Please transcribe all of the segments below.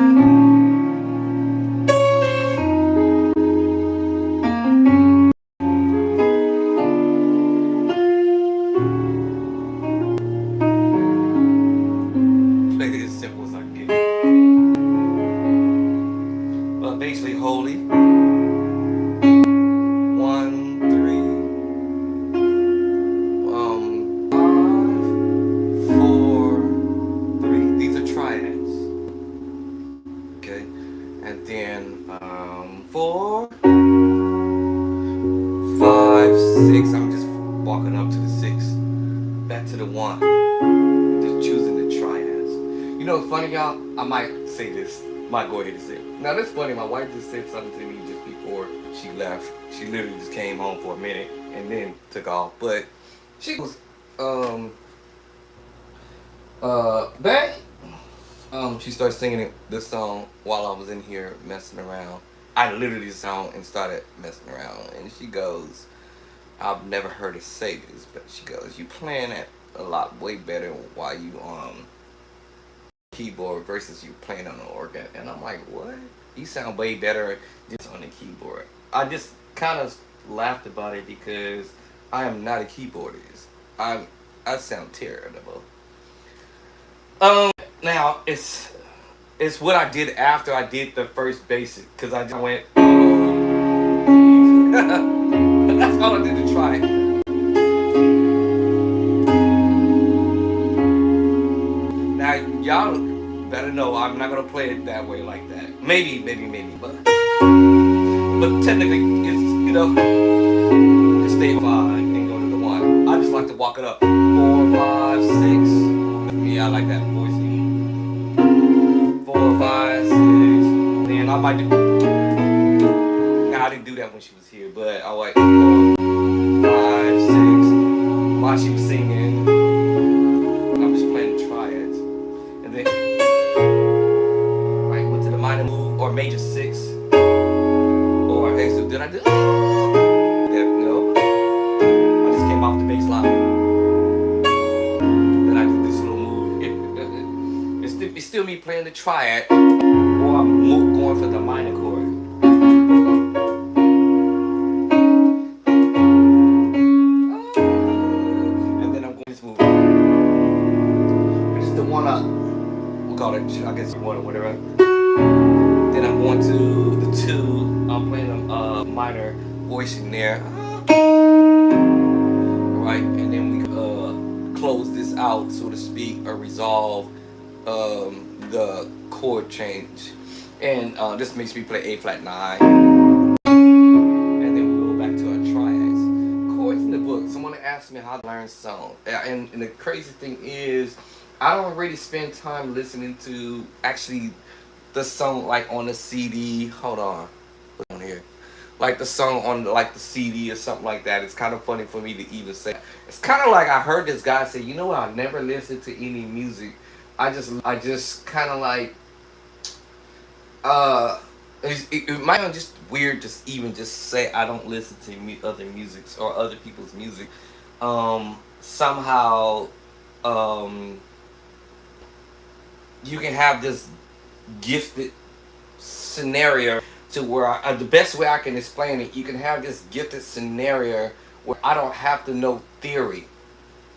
Play it as simple as I can get it. But basically, holy. One, three, five, four, three. These are triads. Okay. And then four, five, six. I'm just walking up to the six. Back to the one. Just choosing the triads. You know what's funny, y'all? I might say this. Might go ahead and say it. Now that's funny. My wife just said something to me just before she left. She literally just came home for a minute and then took off. But she was back. She started singing this song while I was in here messing around. I literally sung and started messing around, and she goes, "I've never heard her say this, but she goes, you playing it a lot way better while you on keyboard versus you playing on the organ." And I'm like, what? You sound way better just on the keyboard. I just kind of laughed about it because I am not a keyboardist. I sound terrible. Now it's what I did after I did the first basic because I just went. That's all I did to try it. Now y'all better know I'm not gonna play it that way like that. Maybe, but technically it's just stay five and go to the one. I just like to walk it up. 4, 5, 6. Yeah, I like that voicing. 4, 5, 6. Then I might do. Now I didn't do that when she was here, but I like 4, 5, 6. While she was singing, I'm just playing the triads, and then right went to the minor move or major six or exit. Did I do? Yeah, no. I just came off the bass line. Then I did this little move. It's still me playing the triad, or I'm going for the minor chord. And then I'm going this move. I just don't wanna, we'll call it, I guess one or whatever. Then I'm going to the two. I'm playing a minor voice in there. Right, and then we close this out, so to speak, or resolve the chord change. And this makes me play A flat 9. And then we go back to our triads. Chords in the book. Someone asked me how to learn song. And the crazy thing is, I don't really spend time listening to actually the song like on the CD. Hold on. Put it on here. Like the song on like the CD or something like that. It's kind of funny for me to even say. It's kind of like I heard this guy say, you know what? I never listened to any music. I just kind of like it might be just weird just even just say I don't listen to other musics or other people's music. Somehow um you can have this gifted scenario to where the best way I can explain it, you can have this gifted scenario where I don't have to know theory.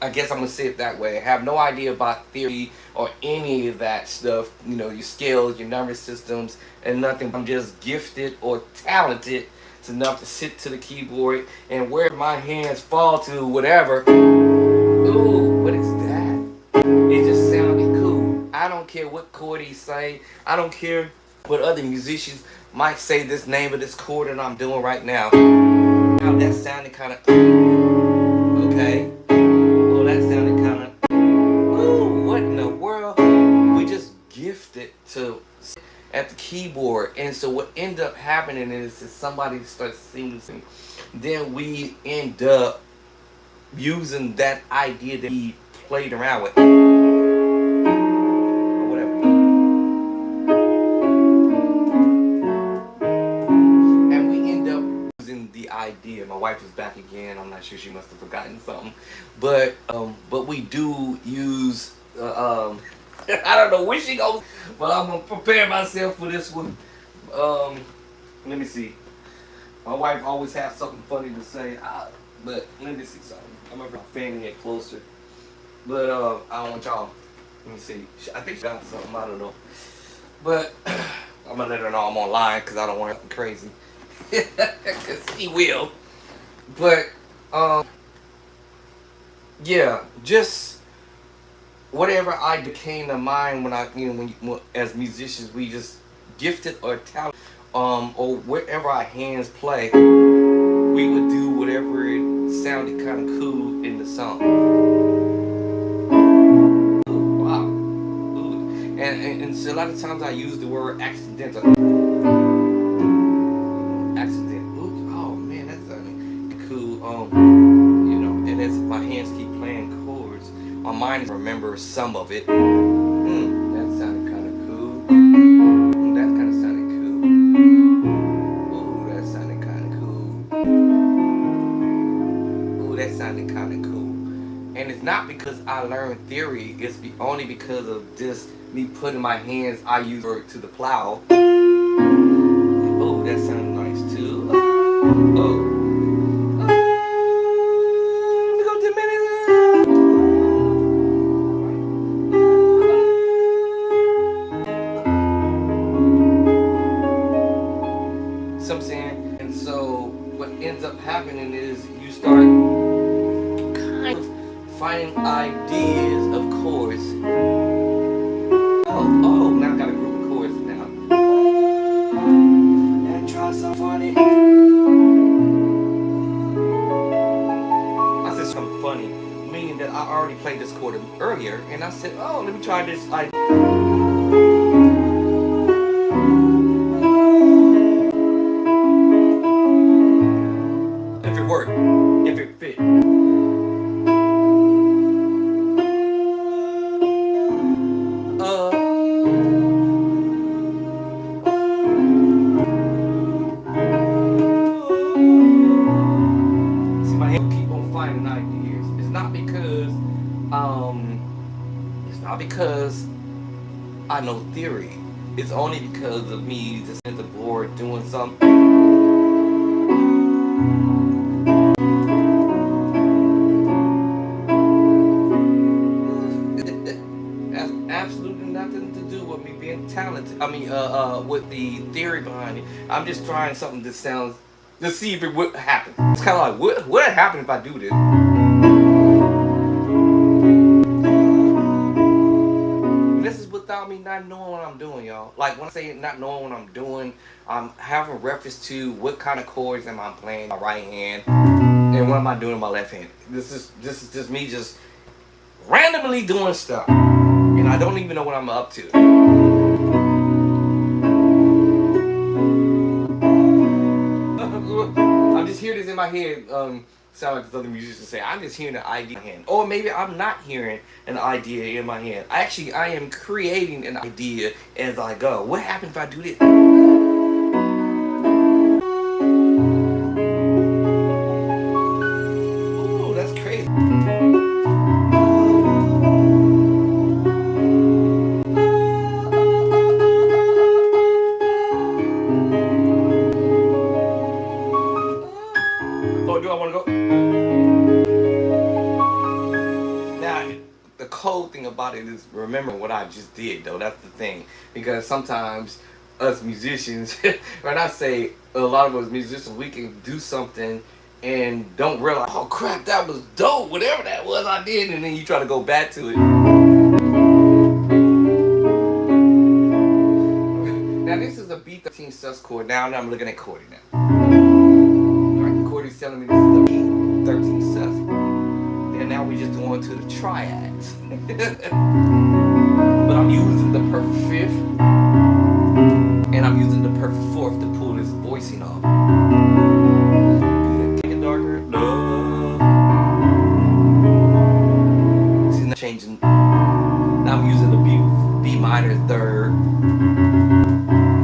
I guess I'm gonna say it that way. I have no idea about theory or any of that stuff. Your scales, your number systems, and nothing. I'm just gifted or talented enough to sit to the keyboard and where my hands fall to whatever. Ooh, what is that? It just sounded cool. I don't care what chord he say. I don't care what other musicians might say this name of this chord that I'm doing right now. Now that sounded kind of okay. Oh, that sounded kind of ooh. What in the world? We just gifted to at the keyboard, and so what ended up happening is somebody starts singing, then we end up using that idea that he played around with. The idea. My wife is back again. I'm not sure, she must have forgotten something, but we do use I don't know where she goes, but I'm gonna prepare myself for this one. Let me see. My wife always has something funny to say, but let me see something. I'm gonna bring Fanny it closer, but I don't want y'all. Let me see. I think she got something. I don't know, but I'm gonna let her know I'm online because I don't want her crazy. Because he will. But yeah, just whatever I came to mind when as musicians we just gifted or talent, or wherever our hands play, we would do whatever it sounded kind of cool in the song. Ooh, wow. Ooh. And so a lot of times I use the word accidental. Accident. Ooh, oh man, that's cool. And as my hands keep playing chords, my mind remembers some of it. That sounded kind of cool. That kind of sounded cool. Ooh, that sounded kind of cool. Ooh, that sounded kind of cool. And it's not because I learned theory. It's only because of just me putting my hands. I use it to the plow. Oh, that sounded nice too. Oh. So I'm saying, and so what ends up happening is you start kind of finding ideas of chords. Oh, now I got a group of chords now. And try some funny. I said something funny, meaning that I already played this chord earlier, and I said, oh, let me try this idea. If it worked, if it fit. Uh, See, my head keep on finding ideas. It's not because I know theory. It's only because of me just at the board doing something. Has absolutely nothing to do with me being talented. With the theory behind it. I'm just trying something that sounds to see if it would happen. It's kind of like what would happen if I do this? This is without me not knowing what I'm doing, y'all. Like when I say not knowing what I'm doing, I'm having reference to what kind of chords am I playing my right hand, and what am I doing in my left hand. This is just me just randomly doing stuff, and I don't even know what I'm up to. I'm just hearing this in my head. Sound like other musicians say, I'm just hearing an idea in my hand. Or maybe I'm not hearing an idea in my hand. Actually, I am creating an idea as I go. What happens if I do this? Ooh, that's crazy. Oh, do I want to go? Now, the cold thing about it is remembering what I just did, though. That's the thing. Because sometimes us musicians, when I say a lot of us musicians, we can do something and don't realize, oh crap, that was dope. Whatever that was, I did. And then you try to go back to it. Now, this is a B13 sus chord. Now I'm looking at chording now. Alright, the chord is telling me this is the B13 sus. And now we just going to the triads. But I'm using the perfect fifth, and I'm using the perfect fourth to pull this voicing off. Make it darker. Love. See, now changing. Now I'm using the B minor third.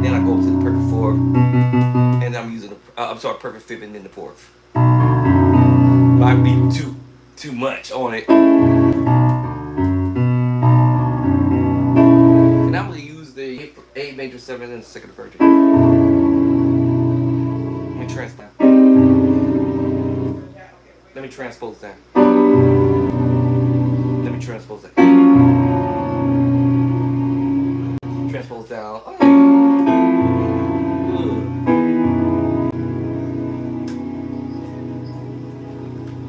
Then I go to the perfect fourth, and I'm using perfect fifth, and then the fourth. Might be too much on it. A major 7 and the second inversion. Let me transpose. Let me transpose that. Let me transpose that. Transpose down.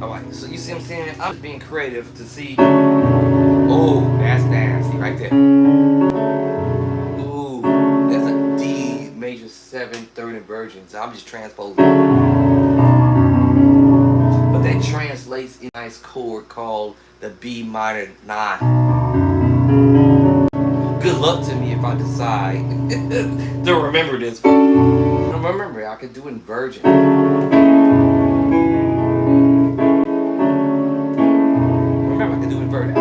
Alright, so you see what I'm saying? I'm just being creative to see. Oh, that's nasty right there. Ooh, that's a D major 7 third inversion. So I'm just transposing. But that translates in a nice chord called the B minor 9. Good luck to me if I decide to remember this. Remember, I could do inversion. Remember, I could do inversion.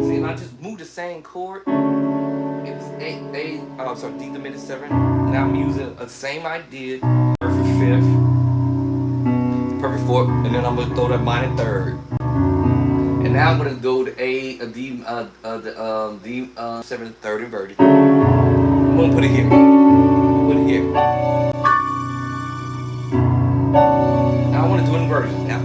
See, and I just moved the same chord. It was sorry, D diminished 7. Now I'm using the same idea. Perfect 5th, perfect 4th, and then I'm gonna throw that minor 3rd. And now I'm gonna go to D 7 3rd inverted. I'm gonna put it here. Put it here. Now I want to do inversions now.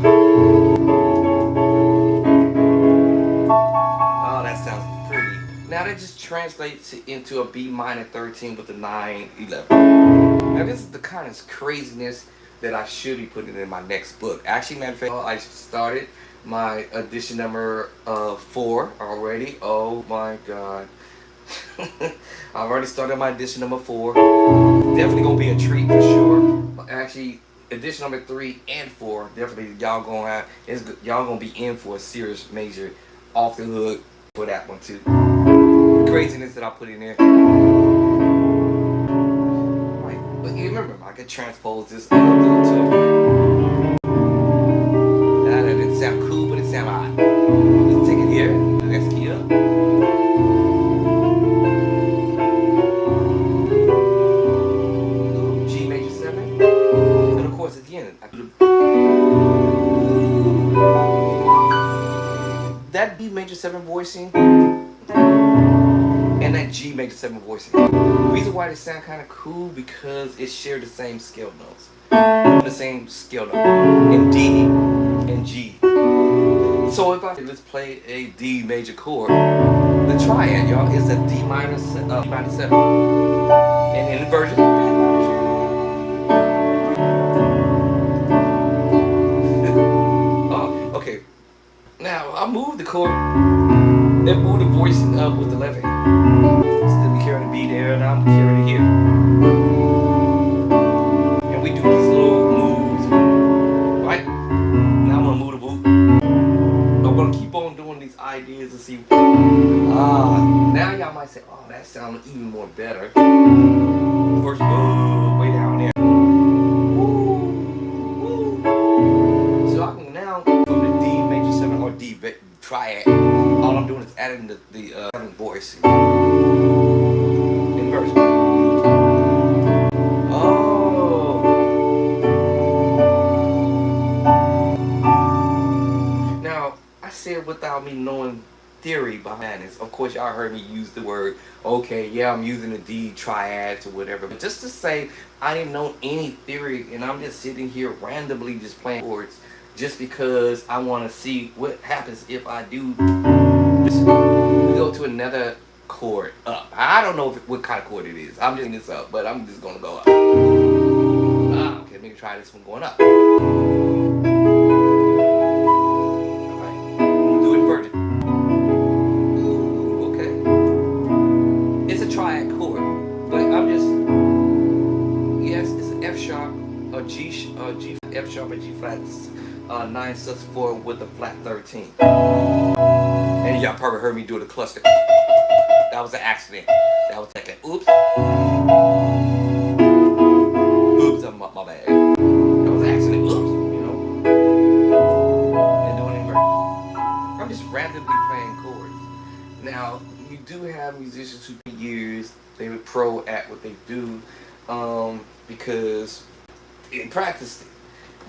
Oh, that sounds pretty. Now that just translates into a B minor 13 with a 9 11. Now this is the kind of craziness that I should be putting in my next book. Actually, matter of fact, I started my edition number 4 already. Oh my god. I've already started my edition number 4. Definitely gonna be a treat for sure. Actually, edition number 3 and 4, definitely y'all gonna be in for a serious major off the hook for that one too. The craziness that I put in there. Right, but you remember, I could transpose this up to. That didn't sound cool, but it sounded odd. Let's take it here. Let's key up. G major 7. And of course, again, I could that B major 7 voicing and that G major 7 voicing. The reason why they sound kind of cool because it shared the same scale notes. The same scale note in D and G. So if let's play a D major chord, the triad, y'all, is a D minor 7. And in inversion. Oh, okay. Now I'll move the chord and move the voicing up with the left hand. Still be carrying the B there, and I'm carrying it here. And we do these little moves, right? Now I'm gonna move the boot. I'm gonna keep on doing these ideas to see. Now y'all might say, oh, that sounds even more better. First, way down there. So I can now from the D major 7 or D triad. All I'm doing is adding the voice inversion. Oh. Now I said without me knowing theory behind this. Of course, y'all heard me use the word. Okay, yeah, I'm using the D triads or whatever. But just to say, I didn't know any theory, and I'm just sitting here randomly just playing chords, just because I want to see what happens if I do this. We go to another chord up. I don't know what kind of chord it is. I'm doing this up, but I'm just gonna go up. Okay, let me try this one going up. Alright, I'm gonna do inverted. Okay. It's a triad chord, but I'm just, yes, it's an F sharp, a G, F sharp, and G flat, 9 sus 4 with a flat 13. And y'all probably heard me do the cluster. That was an accident. That was like an oops. Oops, my bad. That was an accident. Oops, you know. And doing inverted. I'm just randomly playing chords. Now, you do have musicians who can use, they were pro at what they do, because they practiced it.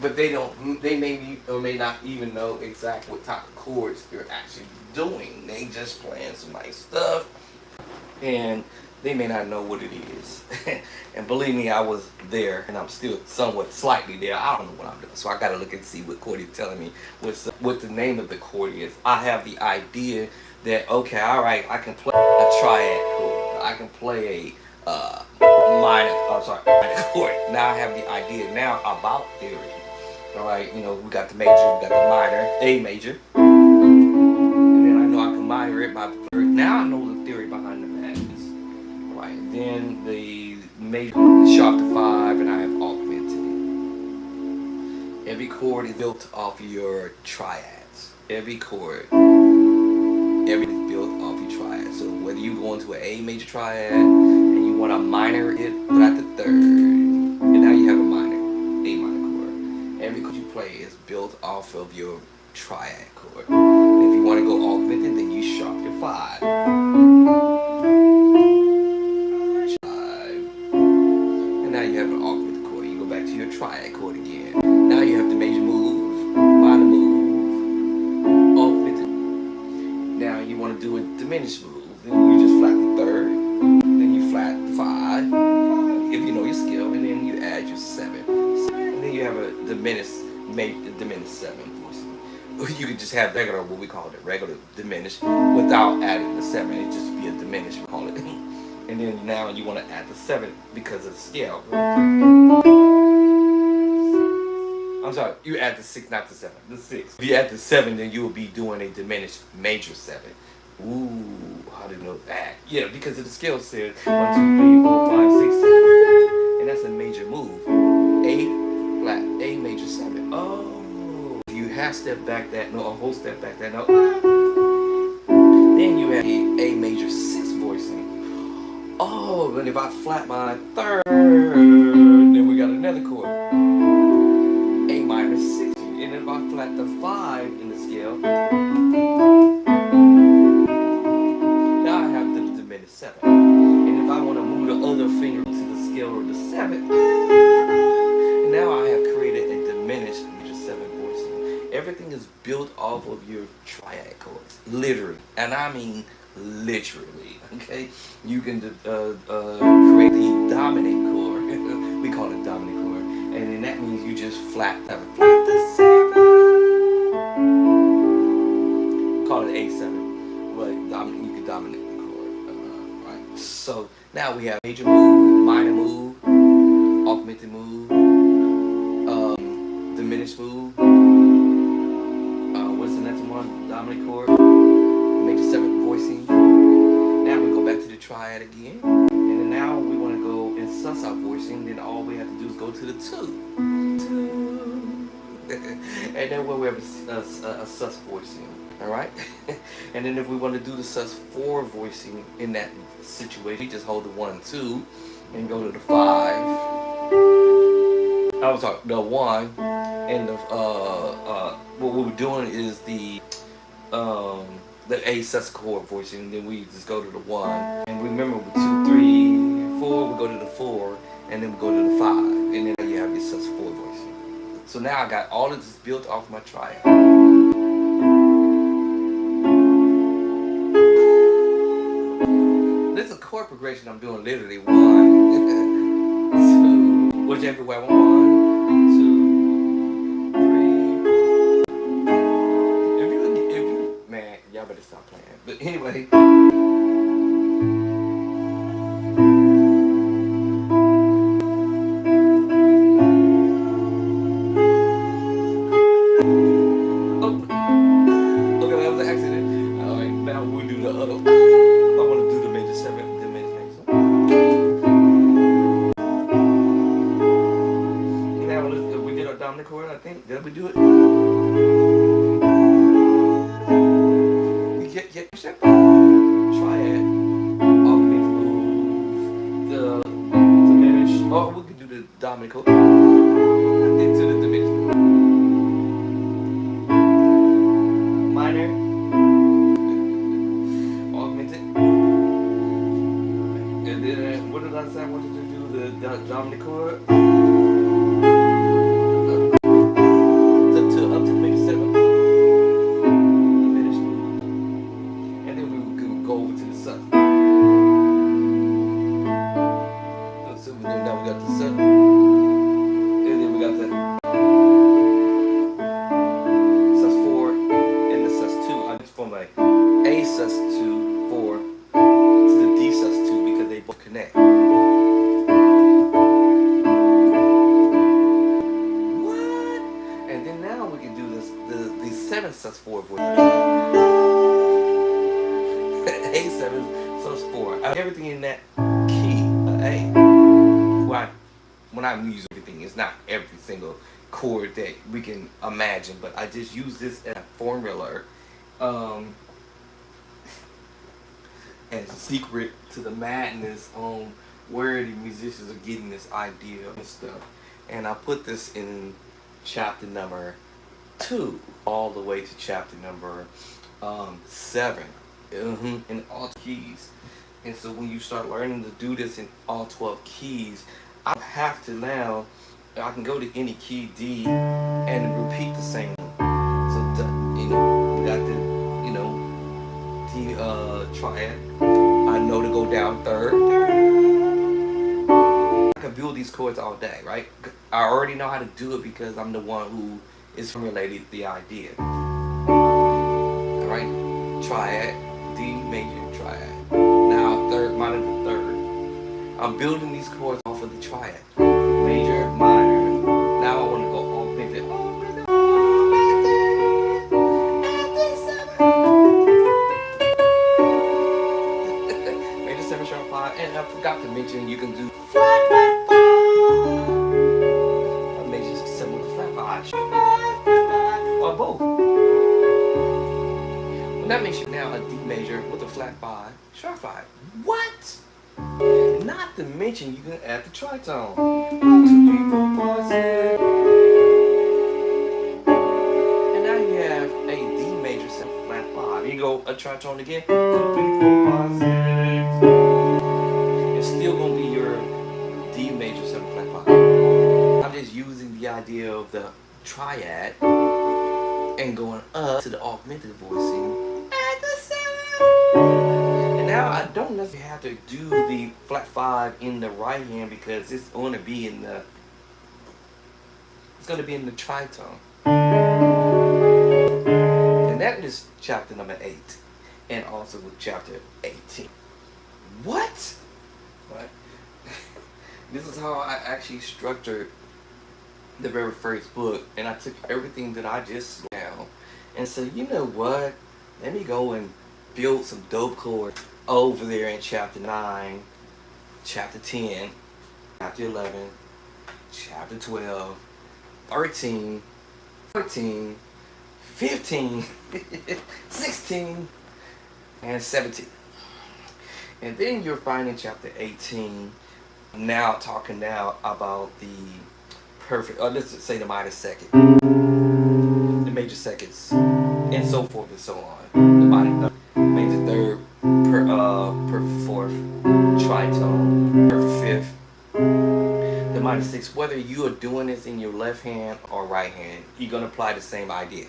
but they don't. They may or may not even know exactly what type of chords they're actually doing. They just playing some nice stuff, and they may not know what it is. And believe me, I was there, and I'm still somewhat slightly there. I don't know what I'm doing, so I got to look and see what chord he's telling me what the name of the chord is. I have the idea that okay, all right, I can play a triad chord. I can play a minor. I'm sorry, minor chord. Now I have the idea now about theory. All right, we got the major, we got the minor, A major, and then I know I can minor it by third. Now I know the theory behind the madness. All right, then the major sharp to five, and I have augmented. Every chord is built off your triads. Every chord, everything is built off your triads. So whether you go into an A major triad and you want to minor it flat the third, and now you have a minor, A minor chord. Every chord you play is built off of your triad chord. And if you want to go augmented, then you sharp your five. And now you have an augmented chord. You go back to your triad chord again. Now you have the major move, minor move, augmented. Now you want to do a diminished move. Then you just flat the third. Then you flat the five, if you know your skill, and then you add your seven. And then you have a diminished seven voice. You could just have regular, what we call it, regular diminished, without adding the seven. It just be a diminished, we call it. And then now you want to add the seven because of the scale. I'm sorry, you add the six, not the seven, the six. If you add the seven, then you will be doing a diminished major seven. Ooh, how do you know that? Yeah, because of the scale said 1, 2, 3, 4, 5, 6, 7. And that's a major move. A flat, A major 7. Oh, if you half step back that note, or whole step back that note, then you have A major 6 voicing. Oh, but if I flat my third, then we got another chord. A minor 6. And if I flat the 5 in the scale, now I have the diminished 7. And if I want to move the other finger to the scale of the 7, now I have created a diminished major 7 voicing. Everything is built off of your triad chords. Literally. And I mean literally. Okay? You can create the dominant chord. We call it dominant chord. And then that means you just flat the 7. Call it A7. But you can dominate the chord. Right. So now we have major move, minor move, augmented move, diminished move. What's the next one? Dominant chord, major 7 voicing. Now we go back to the triad again. And then now we want to go in sus out voicing. Then all we have to do is go to the 2. And then we have a sus voicing. Alright? And then if we want to do the sus 4 voicing in that situation, we just hold the 1, 2 and go to the 5. I'm sorry, the 1 and the what we're doing is the A sus chord voicing, and then we just go to the 1. And remember with 2, 3, 4, we go to the 4, and then we go to the 5. And then you have your sus 4 voicing. So now I got all of this built off my triad. This is a chord progression I'm doing literally 1, 2, whichever way I want. 1, 2, 3. If you, man, y'all better stop playing. But anyway. I think. Did we do it? You get that? Try it. and a sus4 voice. A7 sus4. Everything in that key. A. When I'm using everything, it's not every single chord that we can imagine, but I just use this as a formula. As a secret to the madness on where the musicians are getting this idea and stuff. And I put this in chapter number 2 all the way to chapter number 7 in all keys. And so when you start learning to do this in all 12 keys, I have to now, I can go to any key D and repeat the same one. So we got the triad. I know to go down third. I can build these chords all day, right? I already know how to do it because I'm the one who is formulated the idea. Alright? Triad, D major triad. Now third, minor to third. I'm building these chords off of the triad. Major, minor. Now I want to go augmented. Major 7 sharp 5. And I forgot to mention you can do flat 5. Major 7 with flat 5. Or both. Well, that makes you now a D major with a flat 5, sharp 5. What? Not to mention you can add the tritone. 1, 2, 3, 4, 5, 6. And now you have a D major 7 flat 5. You go a tritone again. 2, 3, 4, 5, 6. It's still gonna be your D major 7 flat 5. I'm just using the idea of the triad and going up to the augmented voicing at the 7. Now I don't necessarily have to do the flat 5 in the right hand because it's going to be in the tritone. And that is chapter number 8 and also with chapter 18. What? This is how I actually structured the very first book, and I took everything that I just down and said, you know what? Let me go and build some dope chords over there in chapter 9, chapter 10, chapter 11, chapter 12, 13, 14, 15, 16, and 17. And then you're finding chapter 18, now talking now about the perfect, let's just say the minor second, the major seconds, and so forth and so on. The minor major third, perfect fourth, tritone, perfect fifth, the minor sixth. Whether you are doing this in your left hand or right hand, you're going to apply the same idea.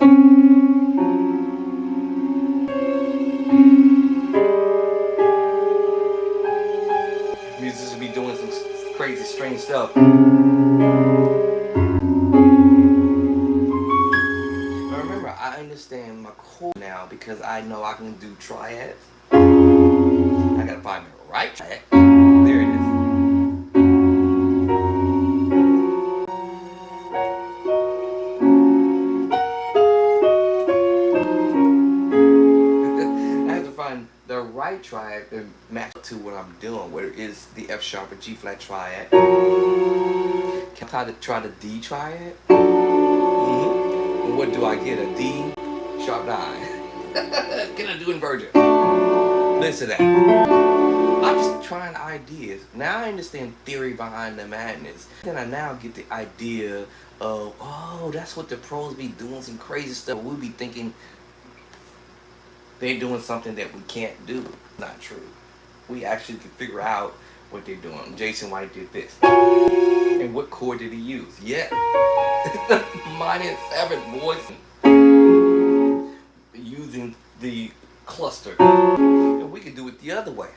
Musicians will be doing some crazy, strange stuff. Remember, I understand my chord now because I know I can do triads. I gotta find the right triad. There it is. I have to find the right triad to match to what I'm doing, whether it's the F sharp or G flat triad. Can I try the D triad? What do I get? A D sharp 9. Can I do inversion? Listen to that. I'm just trying ideas. Now I understand theory behind the madness. Then I now get the idea of, oh, that's what the pros be doing, some crazy stuff. We be thinking they're doing something that we can't do. Not true. We actually can figure out what they're doing. Jason White did this. And what chord did he use? Yeah. The minor 7 voice. Using the cluster. And we can do it the other way.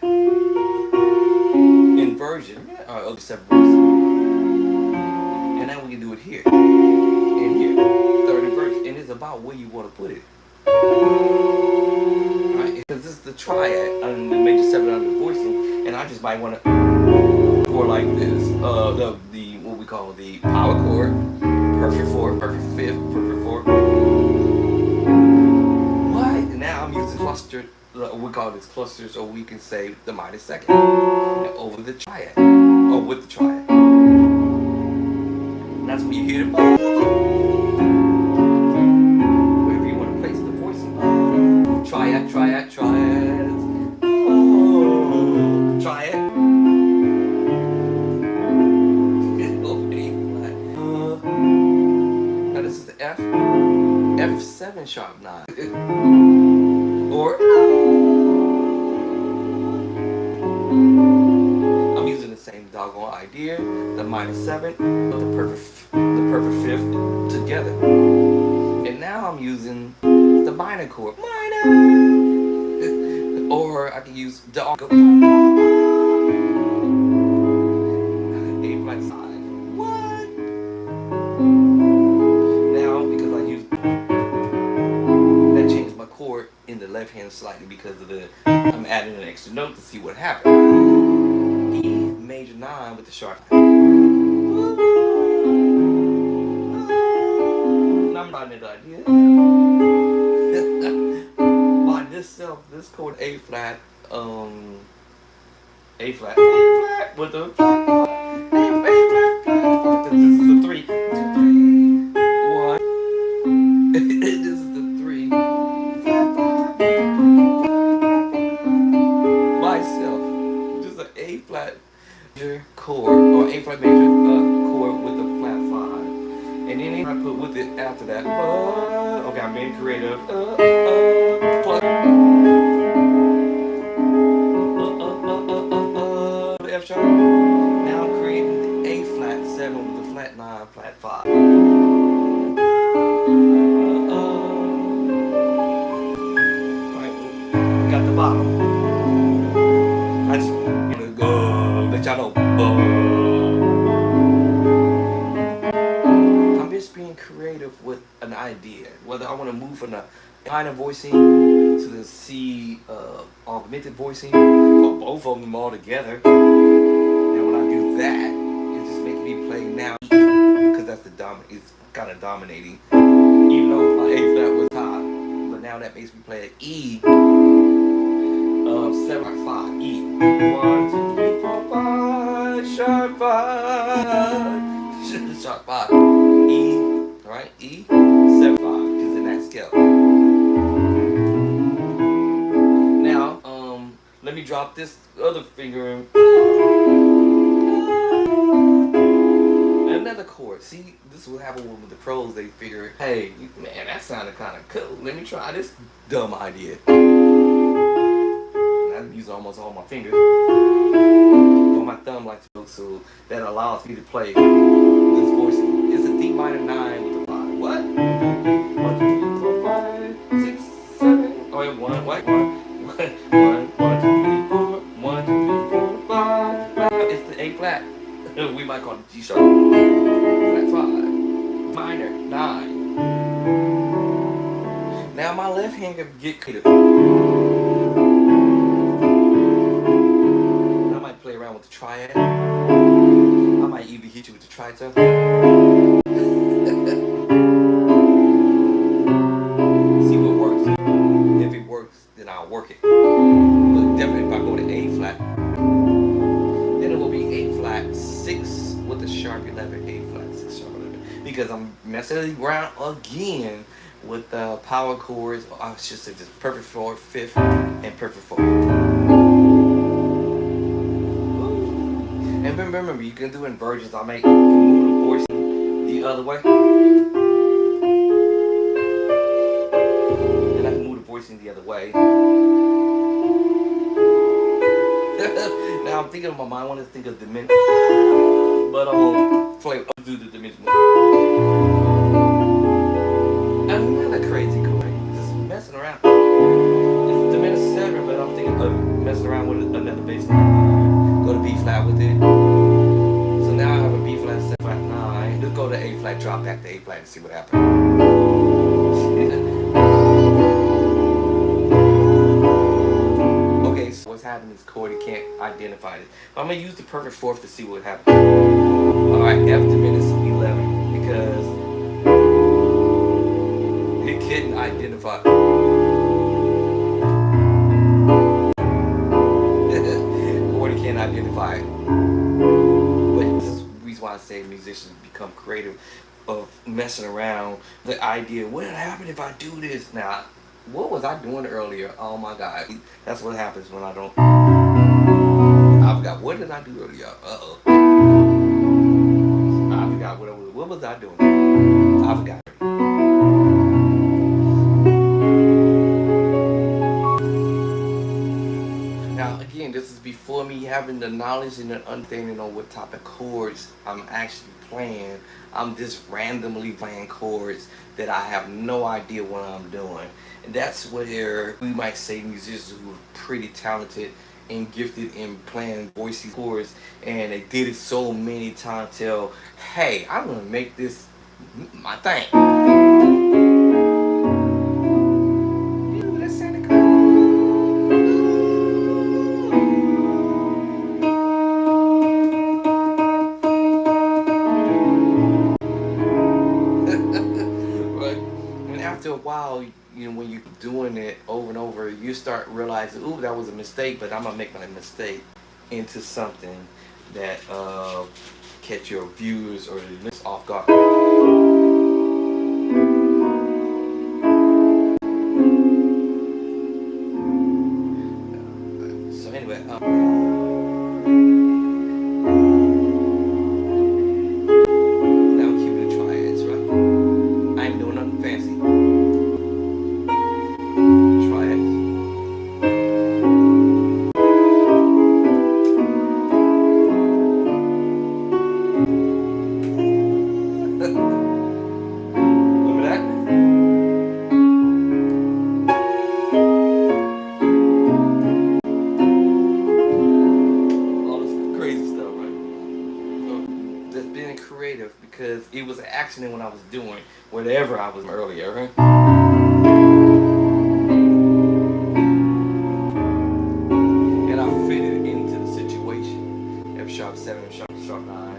Inversion. Other 7 voices. And now we can do it here. And here. Third inversion. And it's about where you want to put it. Right? Because this is the triad and the major 7 under voicing. And I just might want to chord like this. The what we call the power chord. Perfect 4, perfect 5th, perfect 4. clustered, we call this clusters, or we can say the minor second over the triad, or with the triad. That's when you hear the wherever you want to place the voicing. Triad, triad, triad. Oh, triad. Over A flat. Now this is the F. F7 sharp 9. Or I'm using the same doggone idea. The minor 7, the perfect fifth together. And now I'm using the minor chord. Minor. Or I can use the A flat 5. What? Now because I use that changed my chord in the left hand slightly because of I'm adding an extra note to see what happens. E major 9 with the sharp. And I'm not an idea. By this chord A flat, A flat with the A flat. This is the 3, 2, 3, 1. This is the 3. By itself, just an A flat major chord or A flat major chord with a flat 5, and then I put with it after that. Okay, I'm being creative. Plus F sharp. Now I'm creating the A flat 7 with a flat 9, flat 5. Alright, got the bottom. I just wanna go, let y'all know. I'm just being creative with an idea. Whether I want to move from the minor voicing to the C augmented voicing, or both of them all together. And when I do that, it's just making me play now because that's the it's kind of dominating. Even though my A flat was high, but now that makes me play an E. 7 or 5 E. 1, 2, 3, 4, 5, sharp 5, sharp 5 E. All right, E 7 5 because in that scale. Now, let me drop this other finger in. Another chord. See, this is what happened with the pros. They figure, hey, man, that sounded kind of cool. Let me try this dumb idea. I'm using almost all my fingers, but my thumb likes to, so that allows me to play this voicing. It's a D minor 9 with a 5. What? 1, 2, 3, 4, 5, 6, 7. Oh, wait, 1, wait, 1, 1, 2, 3, 4, 1, 2, 3, 4, 5, 5. It's the A flat. We might call it G sharp. Flat 5, minor 9. Now my left hand can get creative. Play around with the triad. I might even hit you with the tritone. See what works. If it works, then I'll work it. But definitely if I go to A flat, then it will be A flat 6 with a sharp 11. A flat 6 sharp 11. Because I'm messing around again with the power chords. I should say just perfect 4, 5th, and perfect 4. And remember, you can do inversions. I might move the voicing the other way. Then I can move the voicing the other way. Now I'm thinking of my mind. I want to think of dimension. But I'll do the dimension. Another crazy chord. Just messing around. It's diminished 7, but I'm thinking of messing around with another bass line. Go to B flat with it. So now I have a B flat 7 flat 9. Just go to A flat, drop back to A flat and see what happens. Okay, so what's happening is chord, you can't identify it. I'm gonna use the perfect 4th to see what happens. Alright, F diminished 11 because it couldn't identify. say musicians become creative of messing around. The idea, what would happen if I do this? Now, what was I doing earlier? Oh my God. That's what happens when I don't. I forgot. What did I do earlier? I forgot what was I doing? I forgot. Now, again, this is before me having the knowledge and the understanding on what type of chords I'm actually playing. I'm just randomly playing chords that I have no idea what I'm doing. And that's where we might say musicians who are pretty talented and gifted in playing voicey chords, and they did it so many times till, hey, I'm gonna make this my thing. Ooh, that sounded right. And after a while, when you're doing it over and over, you start realizing, ooh, that was a mistake, but I'm gonna make my mistake into something that catch your viewers or the listeners off guard. So anyway, now I'm keeping the triads, right? I ain't doing nothing fancy. Triads. Remember that? All this crazy stuff, right? So just being creative because it was an accident when I was doing whatever I was earlier, right? And I fit it into the situation. F sharp 7, F sharp 9.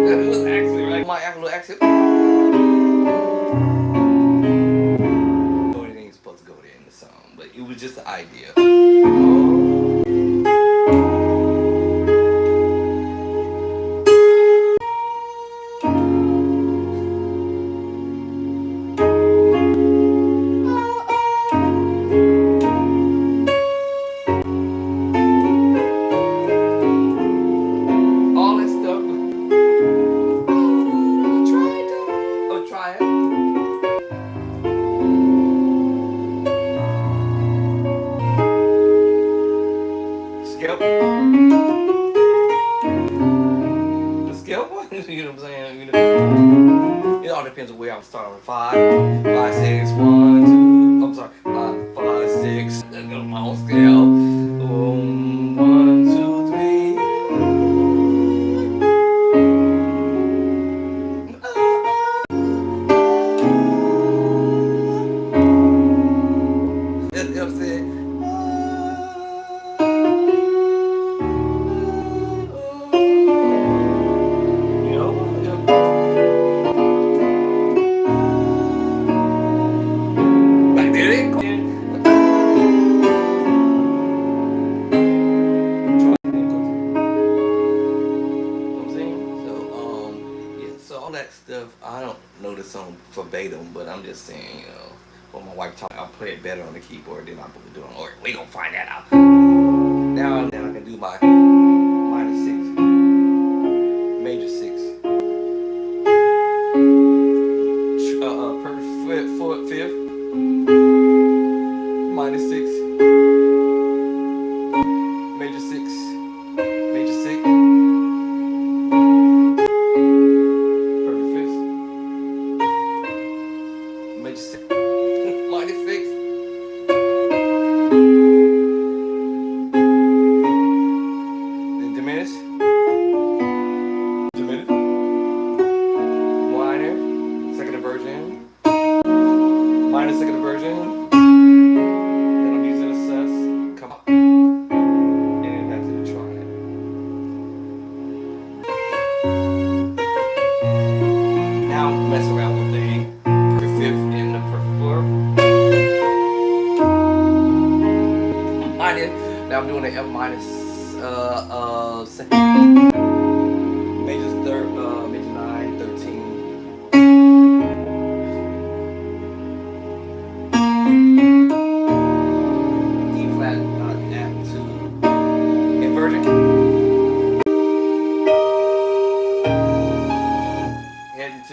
It was actually right. My little accent. It ain't supposed to go there in the song, but it was just the idea. All that stuff. Oh, try it. Skip. The skip one. You know what I'm saying? It all depends on where I'm starting. 5, 5, 6, 1, 2. I'm sorry. 5, 5, 6. Go to my own scale. 1, 2, 3. You know what I'm saying? You know? Like, did it? I'm saying? Yeah, so all that stuff, I don't know the song verbatim, but I'm just saying, when my wife talks, I'll play it better on the keyboard than I'm do on organ. We gonna find that out. Now I can do my minor 6, major 6, perfect fourth, 5th, minor 6, major 6, major 6, perfect 5th, major 6, minor 6.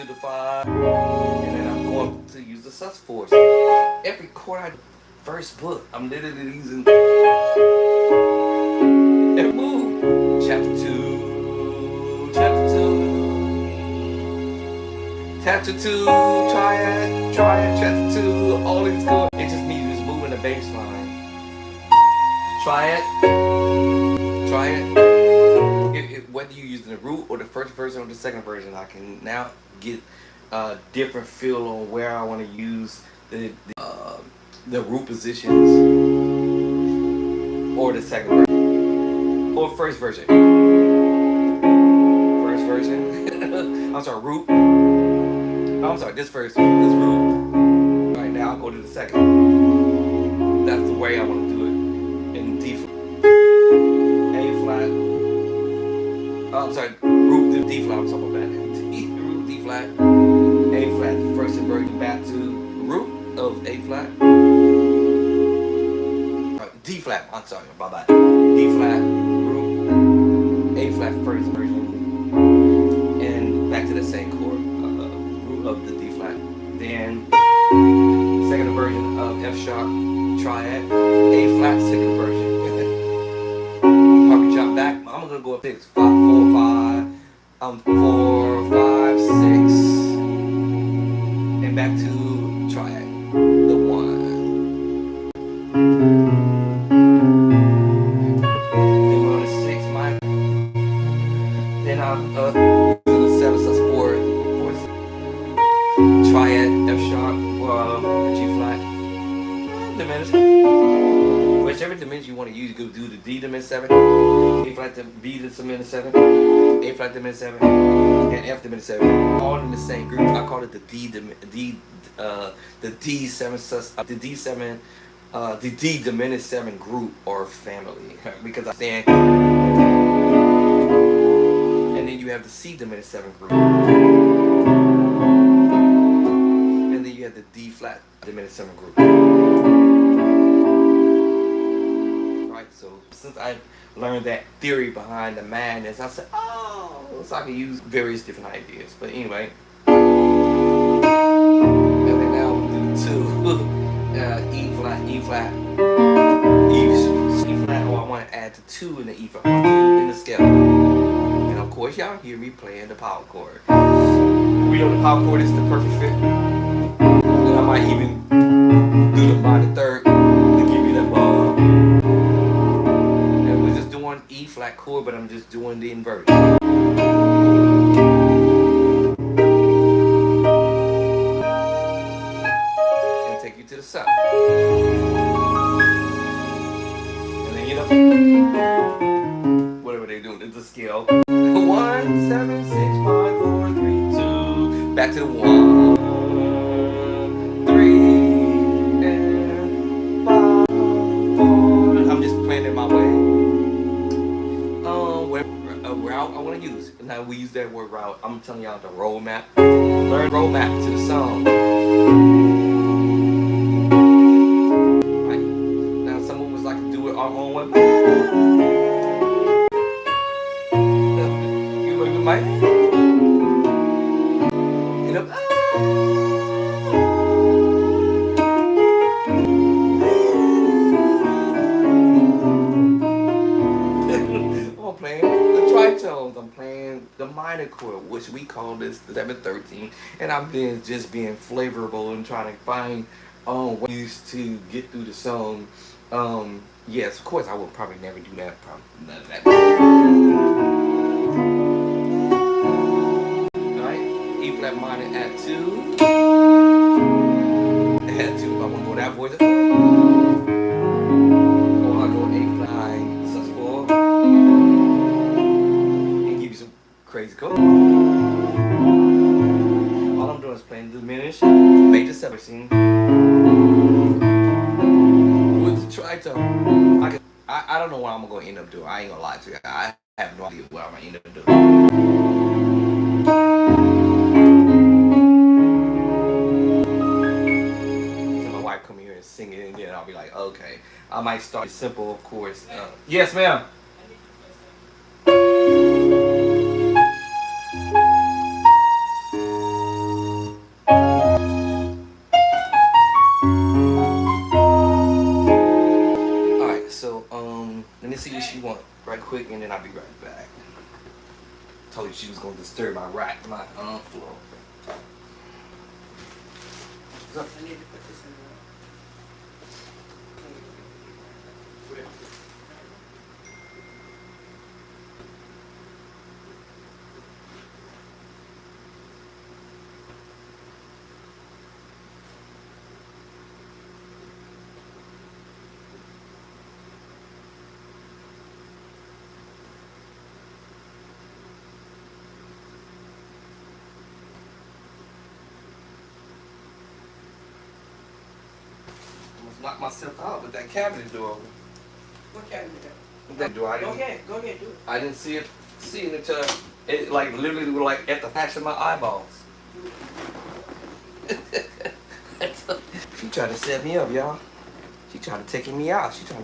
to the 5, and then I'm going to use the sus 4. Every chord I first book, I'm literally using every move. Chapter 2, chapter 2, chapter 2, triad, chapter 2, all these chords. It just means just moving the bass line. Triad, whether you're using the root or the first version or the second version, I can now get a different feel on where I want to use the root positions or the second version or first version. First version. I'm sorry, root. I'm sorry, this root. Right now, I'll go to the second. That's the way I want to do it in D flat. A flat. Oh, I'm sorry, root to D flat. I'm talking about root D flat. A flat. First inversion back to root of A flat. D flat. I'm sorry about that. D flat, root, A flat, first inversion, and back to the same chord. Root of the D flat. Then second inversion of F sharp, triad, A flat, second inversion. Harmony jump back. I'm gonna go up 6, 5, 4, 5, 4, 5, 6, and back to triad, the 1. Then we're on the 6 minor. Then I'm up to the 7 sus 4, triad, F sharp, G flat, diminished. Whichever dimension you want to use, you could do the D diminished 7, A flat to B diminished 7, A flat diminished 7, and F diminished 7, all in the same group. I call it the D7 sus, the D7, the D diminished 7 group or family, because I stand. And then you have the C diminished 7 group, and then you have the D flat diminished 7 group. So since I learned that theory behind the madness, I said, oh, so I can use various different ideas. But anyway, and then now we do 2, E flat, E flat, E flat. Oh, I want to add the 2 in the E flat, 2 in the scale. And of course, y'all hear me playing the power chord. We know the power chord is the perfect fit. And I might even do the minor third to give you that ball. E flat chord, but I'm just doing the inverted. And take you to the sub. And then whatever they do, it's a scale. 1, 7, 6, 5, 4, 3, 2. Back to the 1, 3, and 5, 4. I'm just playing it my way. Route I want to use. Now we use that word route. I'm telling y'all the roadmap. Learn roadmap to the song. Right? Now someone was like to do it our own way. You with me, Mike? You know. I'm playing the tritones. I'm playing the minor chord, which we call this the 7/13, and I'm just being flavorful and trying to find ways to get through the song. Yes, of course, I would probably never do that. Probably none of that. All right, E flat minor at 2. At 2, if I want to go that voice. Or I go A flat sus 4. Crazy chord. All I'm doing is playing diminished, major 7 with the tritone. I don't know what I'm gonna end up doing. I ain't gonna lie to you. I have no idea what I'm gonna end up doing. So my wife come here and sing it, and then I'll be like, okay. I might start simple, of course. Yes, ma'am. quick and then I'll be right back. Told you she was gonna disturb my floor. I need to put this in the. Knock myself out with that cabinet door. What cabinet? That door. Go ahead, do it. I didn't see it until it like literally was like at the patch of my eyeballs. She tried to set me up, y'all. She tried to take me out. Y'all.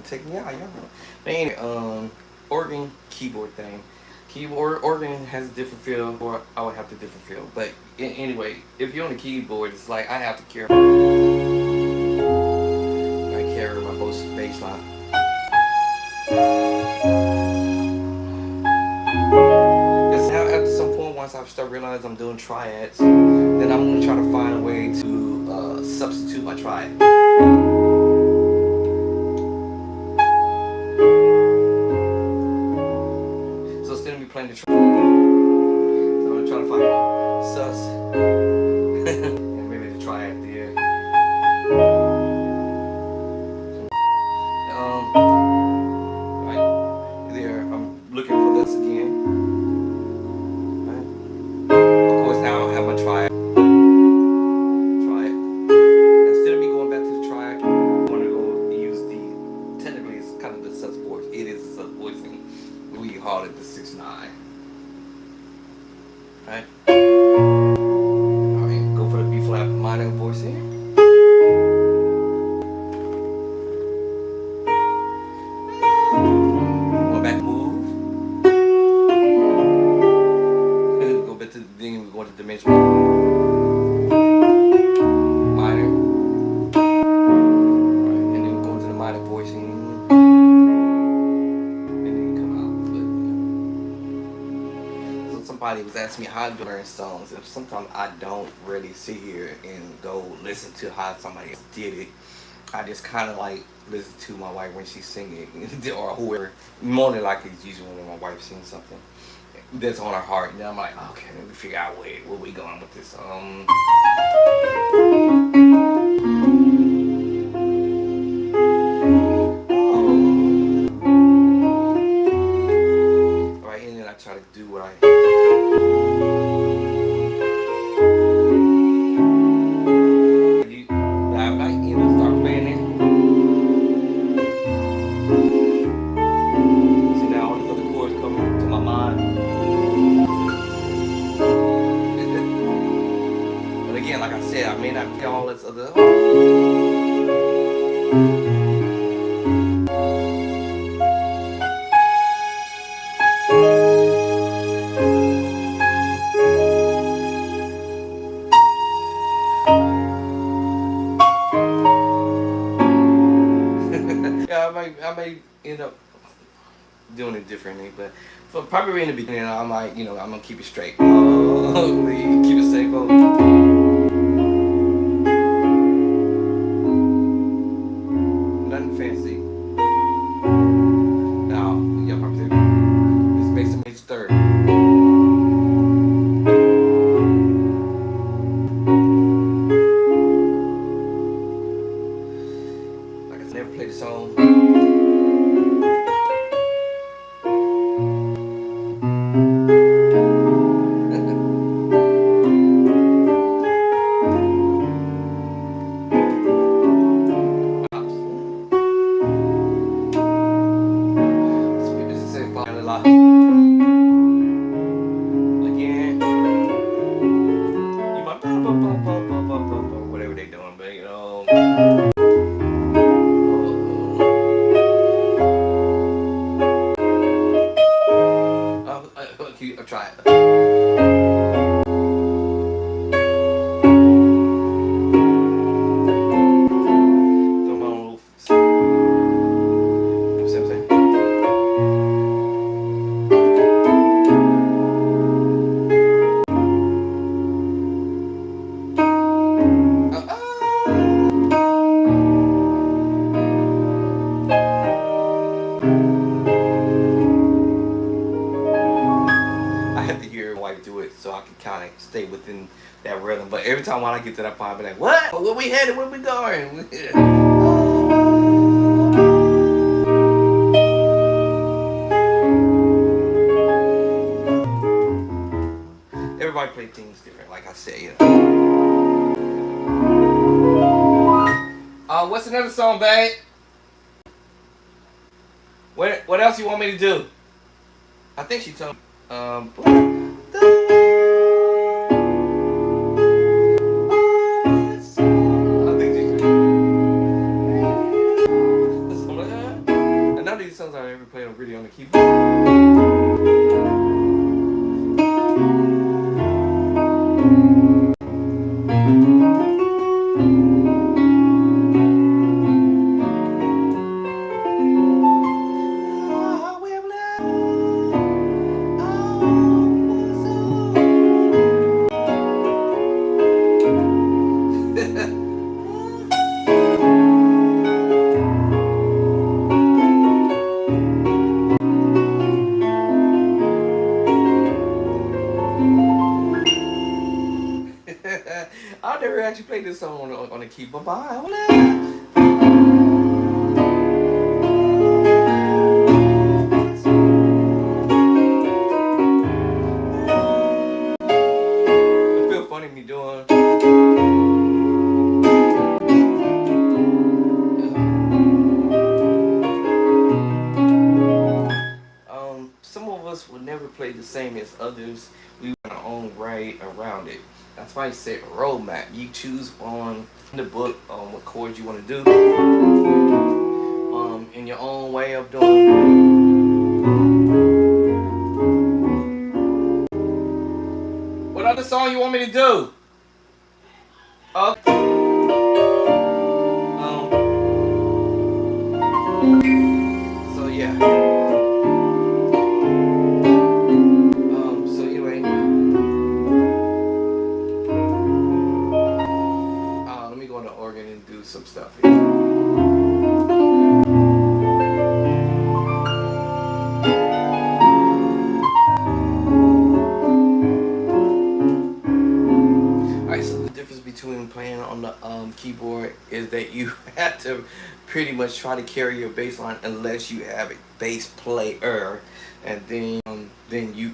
But anyway, organ keyboard thing. Keyboard organ has a different feel, or I would have a different feel. But anyway, if you're on the keyboard, it's like I have to carry my whole bass line. It's now at some point once I start realizing I'm doing triads, then I'm gonna try to find a way to substitute my triad. So instead of me playing the triad, so I'm gonna try to find sus and maybe the triad there. Right there, I'm looking for this again. Right. Of course, now I have my triad. Instead of me going back to the triad, I'm gonna go use technically it's kind of the sus voice. It is a sus voicing. We call it the 6/9. Right. All right, go for the B flat minor voice here. Go back, move. Go back to then we go to dimension minor. Right, and then go into the minor voicing. And then come out. So somebody was asking me how to learn songs, and sometimes I don't really sit here and go listen to how somebody else did it. I just kind of like listen to my wife when she's singing, or whoever. More than likely, it's usually when my wife sings something that's on her heart, and then I'm like, okay, let me figure out where we going with this. Oh. Right, and then I try to do what I. I might even start playing it. See now all these other chords coming to my mind. But again, like I said, I may not get all this other. Yeah, I may end up doing it differently, but for probably in the beginning, I might, I'm gonna keep it straight. Keep it safe. Nothing fancy. Now, yeah, probably it's basic major third. Like I said, never played the song. within that rhythm. But every time when I get to that part, I be like, what? Where we headed? Where we going? Everybody play things different, like I said. You know. What's another song, babe? What else you want me to do? I think she told me. I think she none of these songs I ever played really on the keyboard. I never actually played this song on the keyboard. Bye. It feel funny me doing. Some of us will never play the same as others. We want our own right around it. That's why I said roadmap. You choose on the book what chords you want to do. In your own way of doing. What other song you want me to do? So yeah. So anyway. Let me go on the organ and do some stuff here. Between playing on the keyboard is that you have to pretty much try to carry your bass line unless you have a bass player, and then you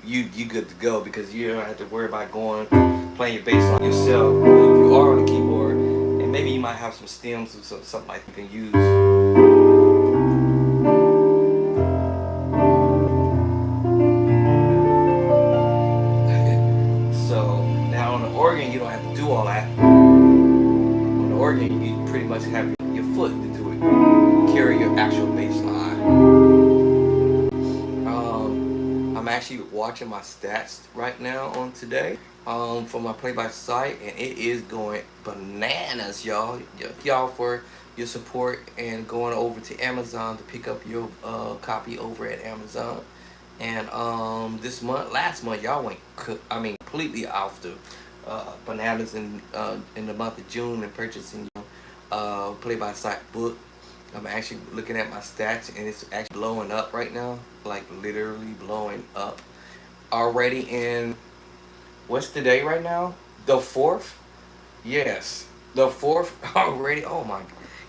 good to go because you don't have to worry about going playing your bass line yourself. But if you are on the keyboard, and maybe you might have some stems or something like you can use. So now on the organ you don't have to do all that. On the organ you pretty much have your foot to do it, carry your actual bass line. I'm actually watching my stats right now on today for my play-by-sight, and it is going bananas, y'all. Y'all for your support and going over to Amazon to pick up your copy over at Amazon. And last month, y'all went completely off the bananas in the month of June and purchasing play-by-sight book. I'm actually looking at my stats and it's actually blowing up right now, like literally blowing up already. In what's the day right now? The 4th? Yes, the 4th already. Oh my,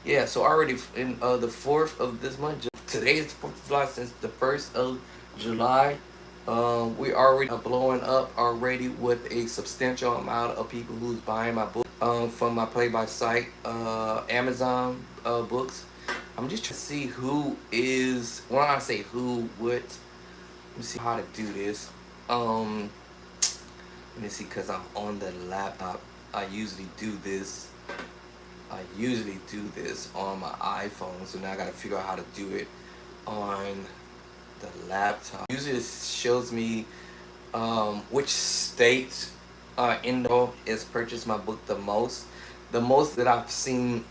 yeah. So already in the 4th of this month. Today is the 4th of July. Since the 1st of July, we already are blowing up already with a substantial amount of people who's buying my book from my play-by-sight Amazon books. I'm just trying to see who is, when I say who, what, let me see how to do this. Let me see, because I'm on the laptop. I usually do this on my iPhone, so now I gotta figure out how to do it on the laptop. Usually it shows me which states in the is purchased my book the most. The most that I've seen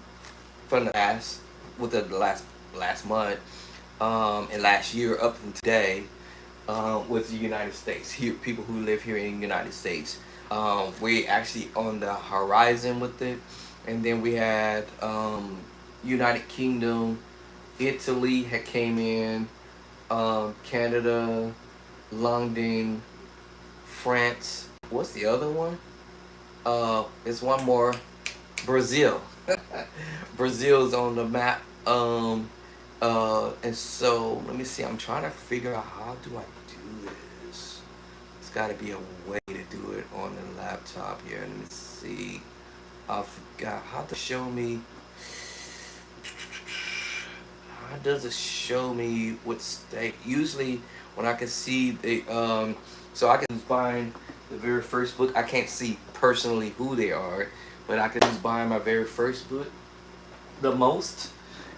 from the past, within the last month and last year up to today, was the United States. Here, people who live here in the United States. We actually on the horizon with it, and then we had United Kingdom, Italy had came in, Canada, London, France. What's the other one? It's one more. Brazil. Brazil's on the map. And so let me see. I'm trying to figure out how do I do this. It's got to be a way to do it on the laptop here. Let me see. I forgot how to show me. How does it show me what state? Usually, when I can see the so I can find the very first book. I can't see personally who they are, but I can just buy my very first book the most,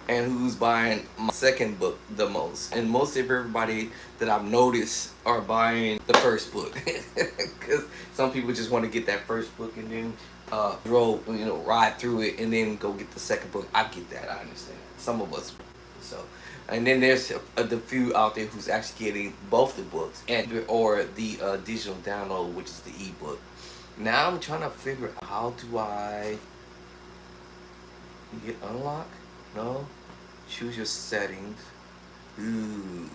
and who's buying my second book the most. And most of everybody that I've noticed are buying the first book because some people just want to get that first book and then ride through it and then go get the second book. I get that. I understand. Some of us. So, and then there's the few out there who's actually getting both the books and or the digital download, which is the ebook. Now I'm trying to figure out how do I get unlock? No. Choose your settings. Ooh.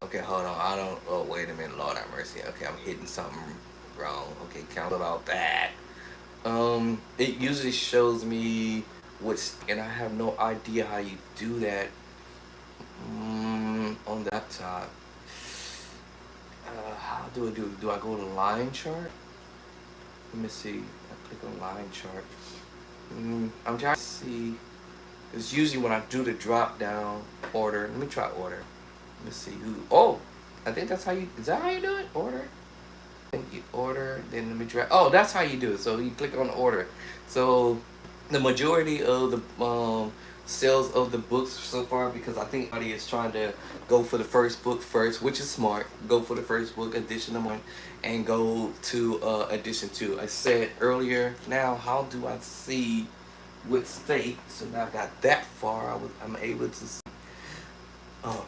Okay, hold on. I don't. Oh, wait a minute. Lord have mercy. Okay, I'm hitting something wrong. Okay, count about that. It usually shows me what's, and I have no idea how you do that on the laptop. How do I do it? Do I go to line chart? Let me see. I click on line chart. I'm trying to see. Because usually when I do the drop down order, let me try order. Let me see who. Oh, I think that's how you. Is that how you do it? Order. Then you order. Then let me try. Oh, that's how you do it. So you click on order. So the majority of the sales of the books so far, because I think everybody is trying to go for the first book first, which is smart. Go for the first book, edition number one, and go to edition two. I said earlier. Now, how do I see what state? So now I got that far. I'm able to see uh,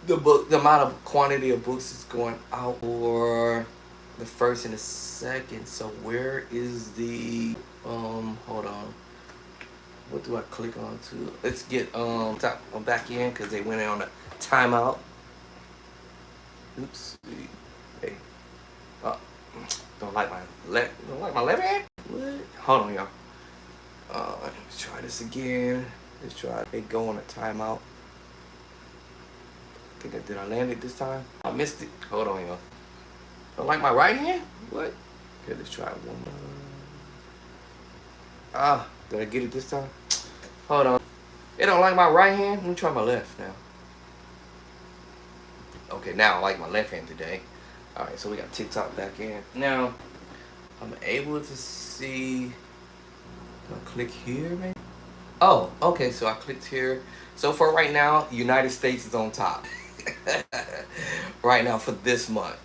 the amount of quantity of books is going out for the first and the second. So where is the hold on. What do I click on to? Let's get back in because they went on a timeout. Oops. Hey. Uh, don't like my left hand? What? Hold on, y'all. Let's try this again. Let's try it. Go on a timeout. Did I land it this time? I missed it. Hold on, y'all. Don't like my right hand? What? Okay, let's try it one more. Did I get it this time? Hold on. It don't like my right hand? Let me try my left now. Okay, now I like my left hand today. Alright, so we got TikTok back in. Now, I'm able to see. Click here, maybe? Oh, okay, so I clicked here. So for right now, United States is on top. Right now for this month.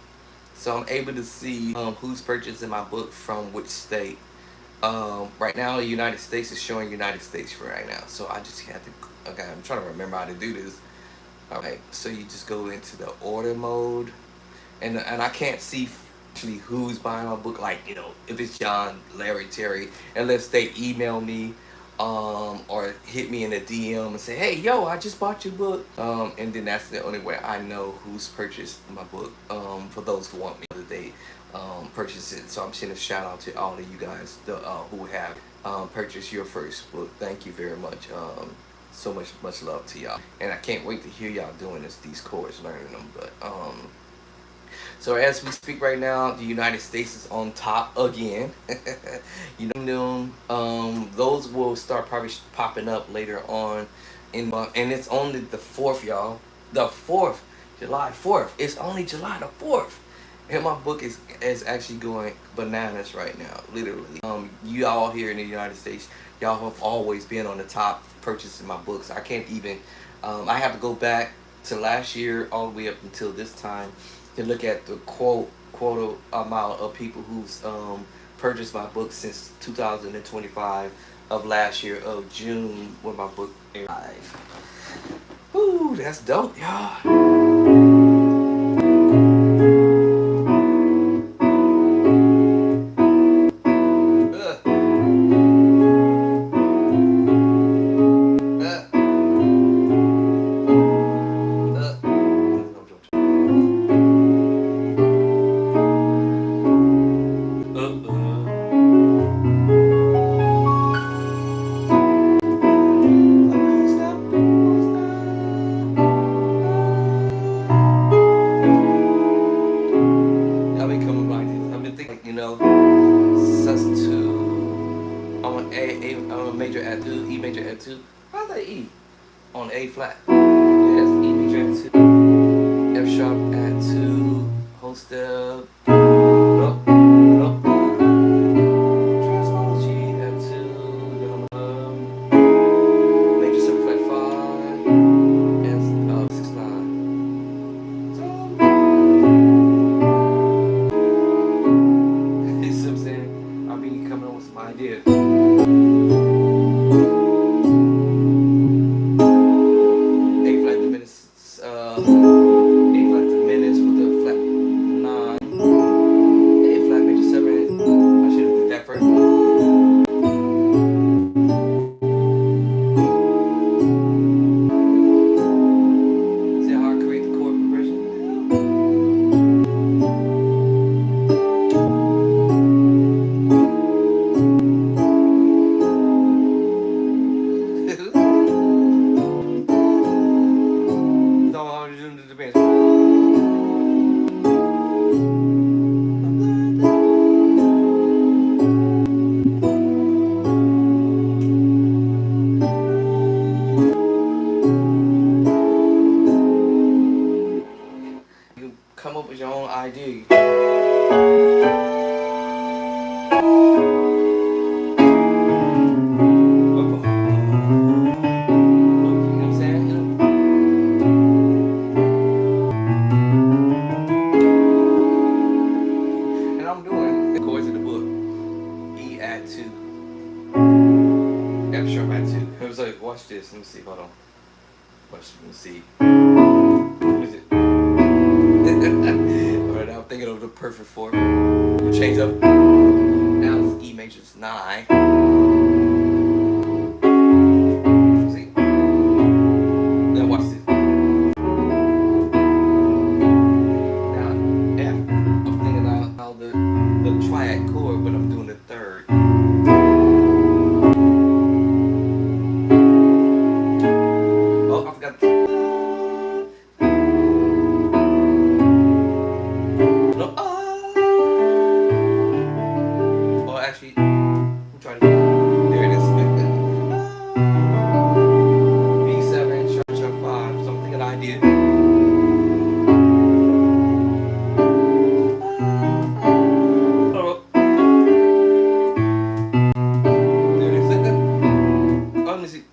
So I'm able to see who's purchasing my book from which state. Right now, the United States is showing United States for right now. So I just have to, okay, I'm trying to remember how to do this. Alright, so you just go into the order mode. And I can't see actually who's buying my book, like, if it's John, Larry, Terry, unless they email me or hit me in a DM and say, hey, yo, I just bought your book. And then that's the only way I know who's purchased my book. For those who want me that they purchase it. So I'm sending a shout out to all of you guys who have purchased your first book. Thank you very much. So much love to y'all. And I can't wait to hear y'all doing these courses, learning them. But so as we speak right now, the United States is on top again. Those will start probably popping up later on in month, and it's only the 4th, y'all. The 4th, July 4th. It's only July the 4th, and my book is actually going bananas right now, literally. You all here in the United States, y'all have always been on the top purchasing my books. I can't even. I have to go back to last year all the way up until this time to look at the quota amount of people who's purchased my book since 2025 of last year of June when my book arrived. Woo, that's dope, y'all. like sus2. On on a major add two, E major add two. How's that E on A flat? Yes, E major add two, F sharp add two, whole step. Nope, nope. Transpose G add two. Then major seven flat five and 6/9. You see what I'm saying? I mean, coming up with some ideas. A flat diminished, A flat diminished with a flat 9. A flat major 7. I should have did that first. See how I create the chord progression? So I was doing the best. You come up with your own idea. And I'm doing the chords in the book. E add 2. F sharp add 2. It was like, watch this. Let me see. Hold on. Watch. Let me see. What is it? Alright, now I'm thinking of the perfect form. We'll change up. Now it's E major 9. See? Now watch this. Now F. I'm thinking now the triad chord, but I'm doing the third. Oh, I forgot. No. Oh, actually, I'm trying to. There it is. B7, sharp, sharp 5. Something that I did. Oh, there it is. Oh, let me see.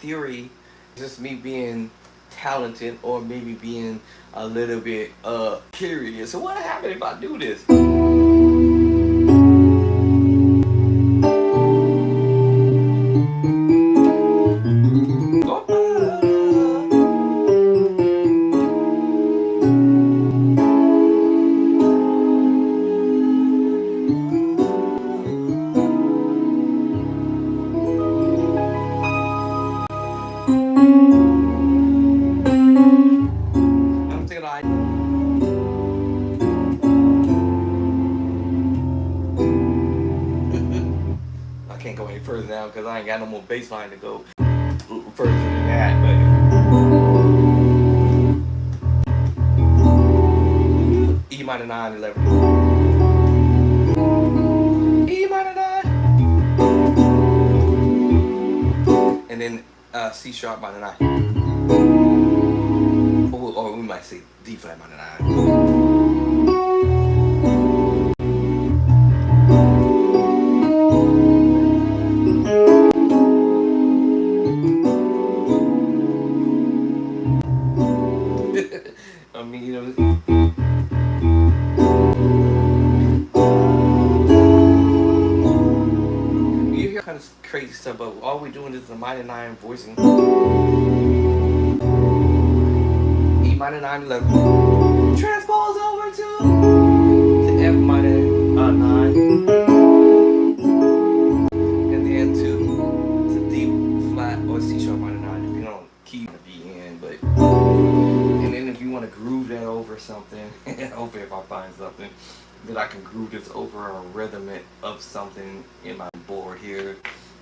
Theory, just me being talented or maybe being a little bit curious. So what happens if I do this? I'm thinking I can't go any further now because I ain't got no more bass line to go further than that. But E minor 9, 11. E minor 9. And then C sharp minor 9. Or we might say D flat minor 9. I mean, crazy stuff, but all we're doing is the minor 9 voicing. E minor 9 11. Transpose over to F minor 9. And then to D flat or C sharp minor 9, depending on key to be in. But and then if you want to groove that over something, hopefully if I find something that I can groove this over a rhythm of something in my board here.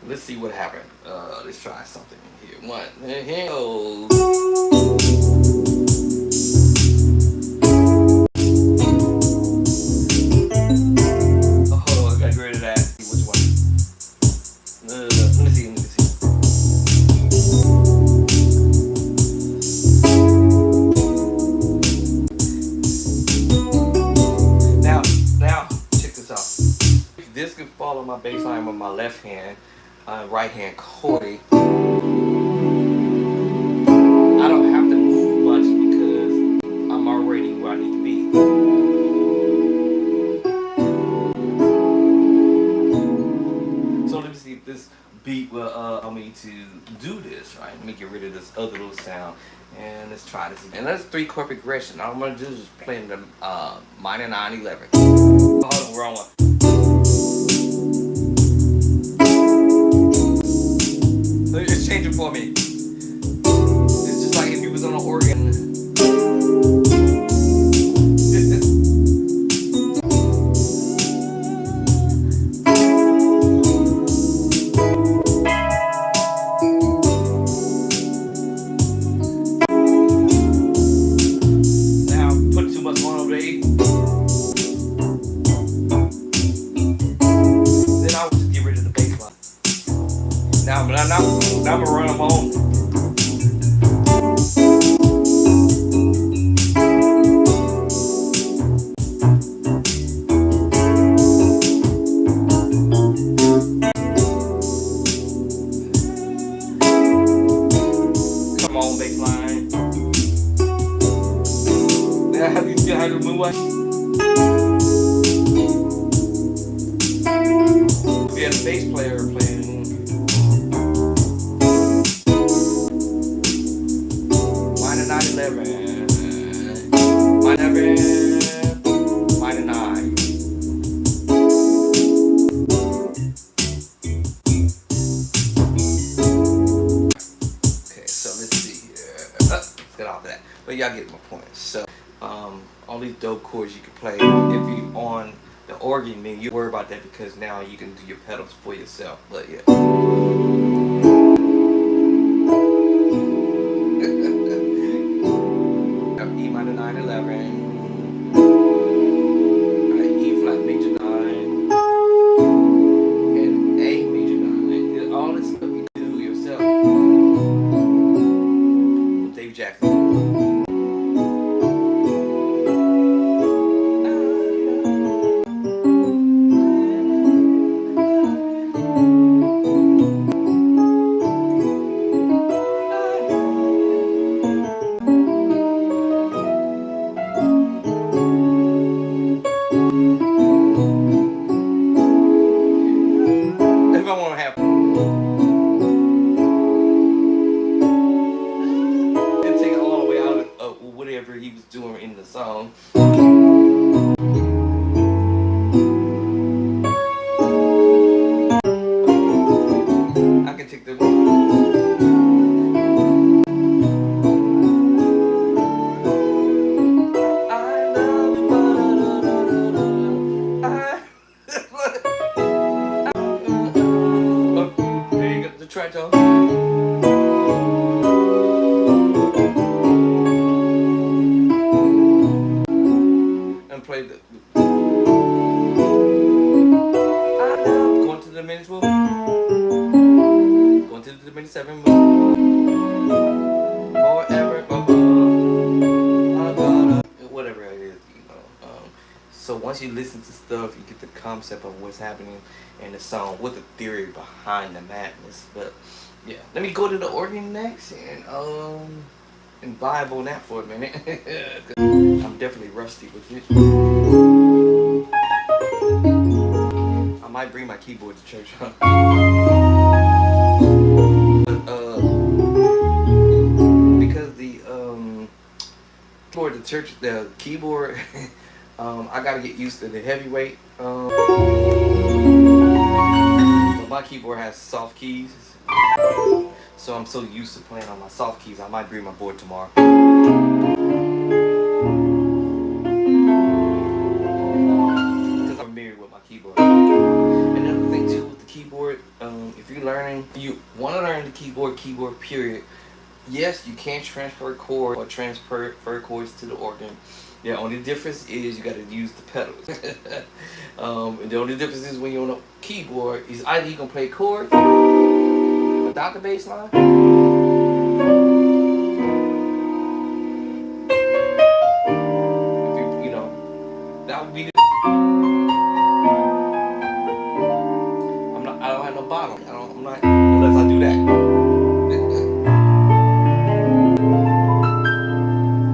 Let's see what happened. Let's try something here. One. Here goes. Oh, I got rid of that. Which one? Let me see. Now, check this out. This could follow my bass line with my left hand, right hand chord. I don't have to move much because I'm already where I need to be. So let me see if this beat will allow me to do this, right? Let me get rid of this other little sound. And let's try this again. And that's 3-chord progression. All I'm going to do is just play in the minor 9 11. Hold on, wrong one. Just change it for me. It's just like if you was on an organ. Now put too much on over there. Then I'll just get rid of the bass line. Now I'm gonna run them on. Come on, bass line. Now have you still had to move away? If you had a bass player playing. Minor 9 11. Minor 11. Minor 9. Okay, so let's see here. Let's get off that. But y'all get my point. So, all these dope chords you can play. If you on the organ, then you worry about that because now you can do your pedals for yourself. But yeah. E minor 9 11. E flat major 9. And A major 9. All this stuff you do yourself. With Dave Jackson. If I want to have and take it all the way out of whatever he was doing in the song. I can take the there you go, the tritone. And play the going to the diminished move. Going to the diminished 7 move. Forever, whatever it is, you know. So once you listen to stuff, you get the concept of what's happening in the song, with the theory behind the madness. But yeah, let me go to the organ next and vibe on that for a minute. I'm definitely rusty with it. I might bring my keyboard to church, huh? the keyboard. I gotta get used to the heavyweight. But my keyboard has soft keys, so I'm so used to playing on my soft keys. I might bring my board tomorrow. Because I'm familiar with my keyboard. Another thing too with the keyboard, if you're learning, you want to learn the keyboard period. Yes, you can transfer chords or transfer chords to the organ. The only difference is you got to use the pedals. And the only difference is when you're on a keyboard is either you can play chords without the bass line. If you know, that would be the. I don't have no bottom. I'm not unless I do that.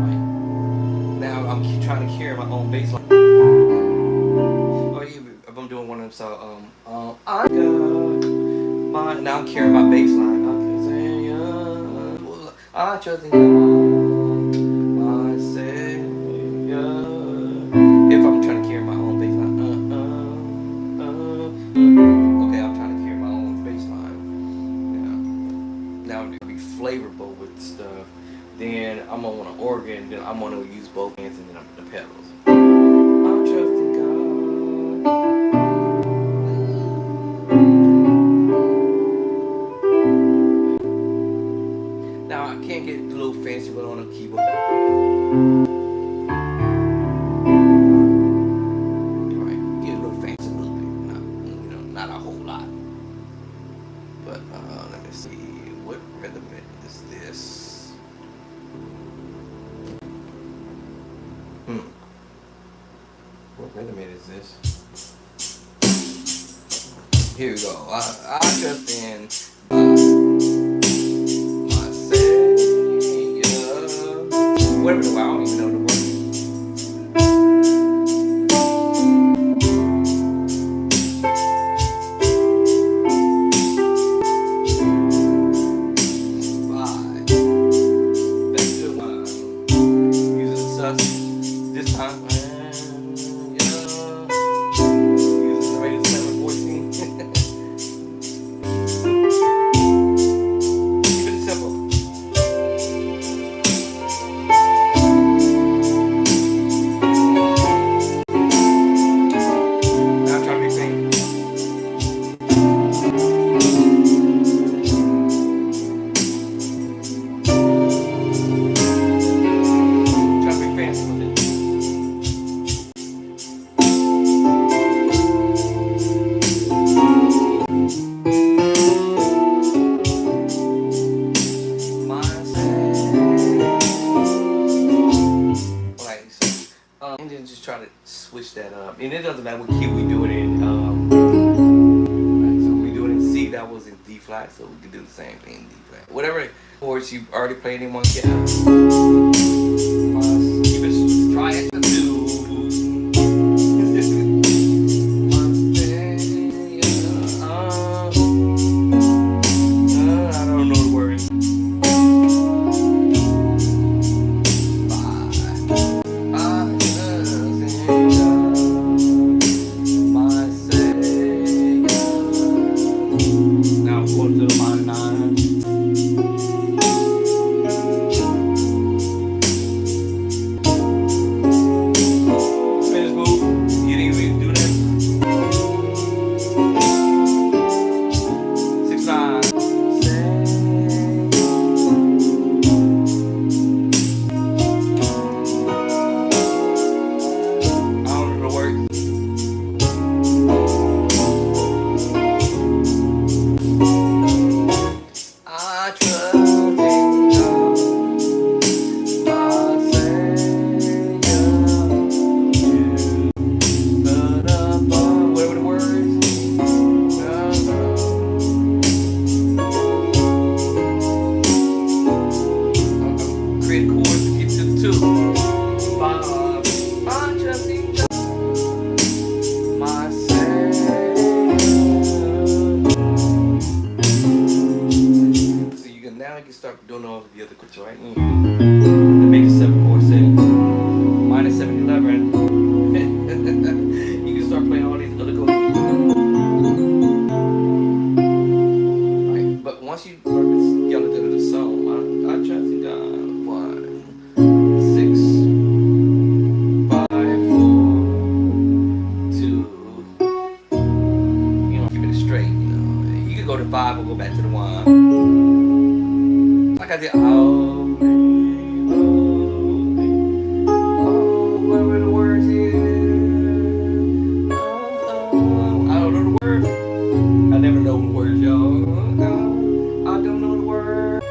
Right. Now I'm trying to carry my own bass line. Oh yeah, if I'm doing one of them, so I got my now I'm carrying my bass line. I trust in God, my Savior. If I'm trying to carry my own bass line, okay, I'm trying to carry my own bass line. Yeah. Now to be flavorful with stuff, then I'm on an organ. Then I'm gonna use both hands and then the pedals. I'm trusting God. Now I can't get a little fancy with on a keyboard. Alright, get a little fancy a little bit. Not a whole lot. But let me see. What rhythm is this? What rhythm is this? Here we go. I trust in my Savior. Whatever the I don't even know the word. Five. That's good one. Using the sus this time. Using the rated 714. Keep it simple. Now I'm trying to be fancy. Trying to be fancy with it. My Savior. Like so, and then just try to switch that up. And it doesn't matter what key we do it in. Right, so we do it in C. That was in D flat, so we can do the same thing in D flat. Whatever chords you already played in one key. Keep it. Try it to do. I don't know the words. My Savior. Now I'm going to the minor 9. Finish move. You didn't even do that. 6/9. I don't know the words. I trust in God, my Savior. Whatever the words. Create chords to get to the 2. Five. I trust in God, my Savior. So you can now start doing all of the other chords, right? To make it 7/4 setting. once you learn the scale of the song, I trust in God. 1, 6, 5, 4, 2. Keeping it straight. You can go to 5 or go back to the 1. Like I did. Oh, whatever the words is. I don't know the words. I never know the words, y'all. I don't know the words.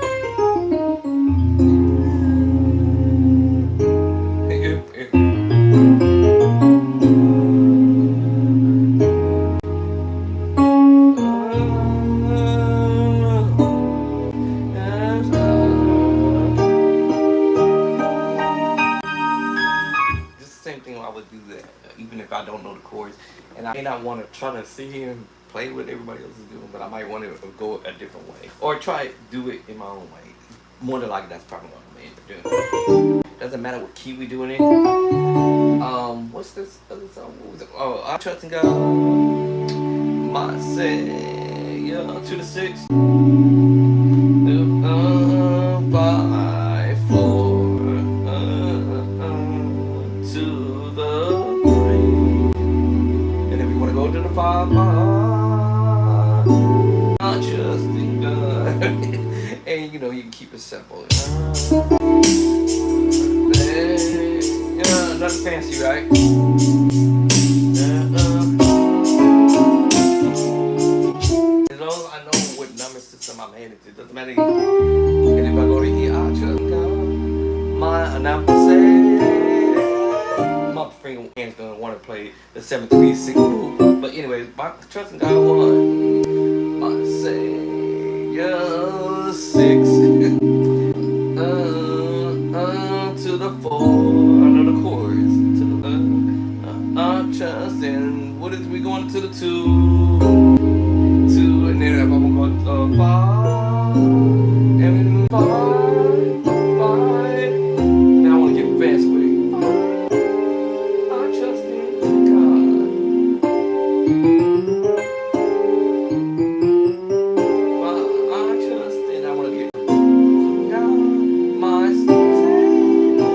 Same thing I would do that, even if I don't know the chords, and I may not want to try to sit here and play what everybody else is doing, but I might want to go a different way or try do it in my own way. More than likely, that's probably what I'm gonna end up doing. Doesn't matter what key we doing it. What's this other song? What was it? Oh, I trust in God. My say, yeah, 2 to 6. 5, 4, 2 the 3. And if you want to go to the 5, I trust in God. And you can keep it simple. Yeah, nothing fancy, right? As long as I know what number system I'm headed to, it doesn't matter. And if I go to here, I trust God. And I'm saying, my finger hand's gonna want to play the 7-3-6 move. But anyway, my trust in God 1. My Savior 6. To the 4. I know the chords. To the trust and what is we going to the 2? 2 and then if I'm going to 5 and 5. Now I want to get fast with it. I trust in God. 5, I trust in. I want to get God, my Savior.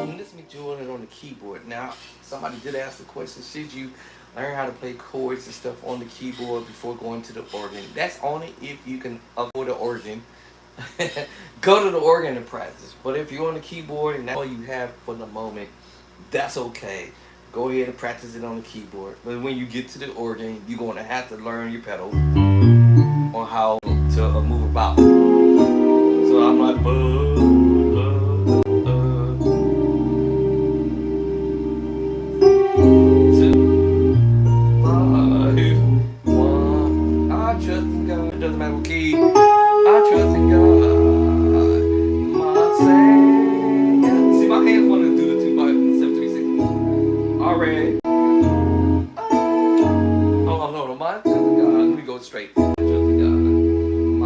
And this is me doing it on the keyboard. Now, somebody did ask the question: should you learn how to play chords and stuff on the keyboard before going to the organ? That's only if you can afford the organ. Go to the organ and practice. But if you're on the keyboard and that's all you have for the moment, that's okay. Go ahead and practice it on the keyboard. But when you get to the organ, you're going to have to learn your pedal on how to move about. So I'm like, 2, 5, 1. I trust in God. It doesn't matter what key. I trust in God. My Savior. See, my hands want to do the 2, 5, 7, 3, 6. Already. Hold on. My trust in God. Let me go straight. I trust in God.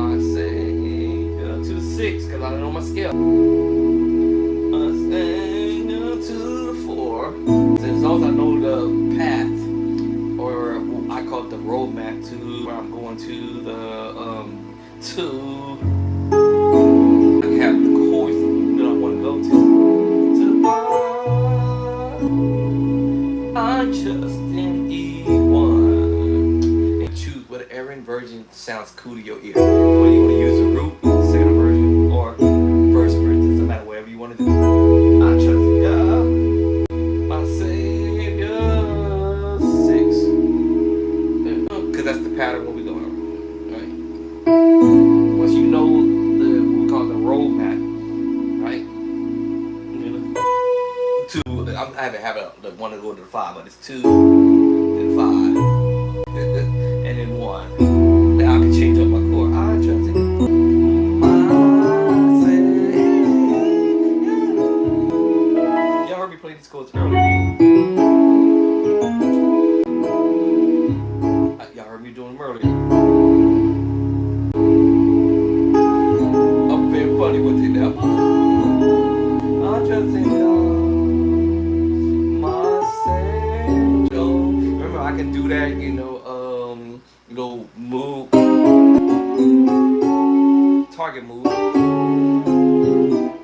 My Savior. To the 6, because I don't know my scale. My Savior to the 4. As long as I know the path, or I call it the roadmap to where I'm going to the to I have the chords that I want to go to. I trust in E1 and choose whatever version sounds cool to your ear. Whether you want to use the root, second version, or first version, doesn't matter. Whatever you want to do. I trust in God, my Savior 6, because that's the pattern where we going. Right? Once you know we call it the roadmap, right? 2. I haven't have the one to go to the 5, but it's 2, then 5, and then 1. Now I can change up my chord. I trust in my Savior. Y'all heard me play these chords earlier. Y'all heard me doing them earlier. I'm being funny with it now. I trust in God, my Savior. Remember, I can do that, move, target move.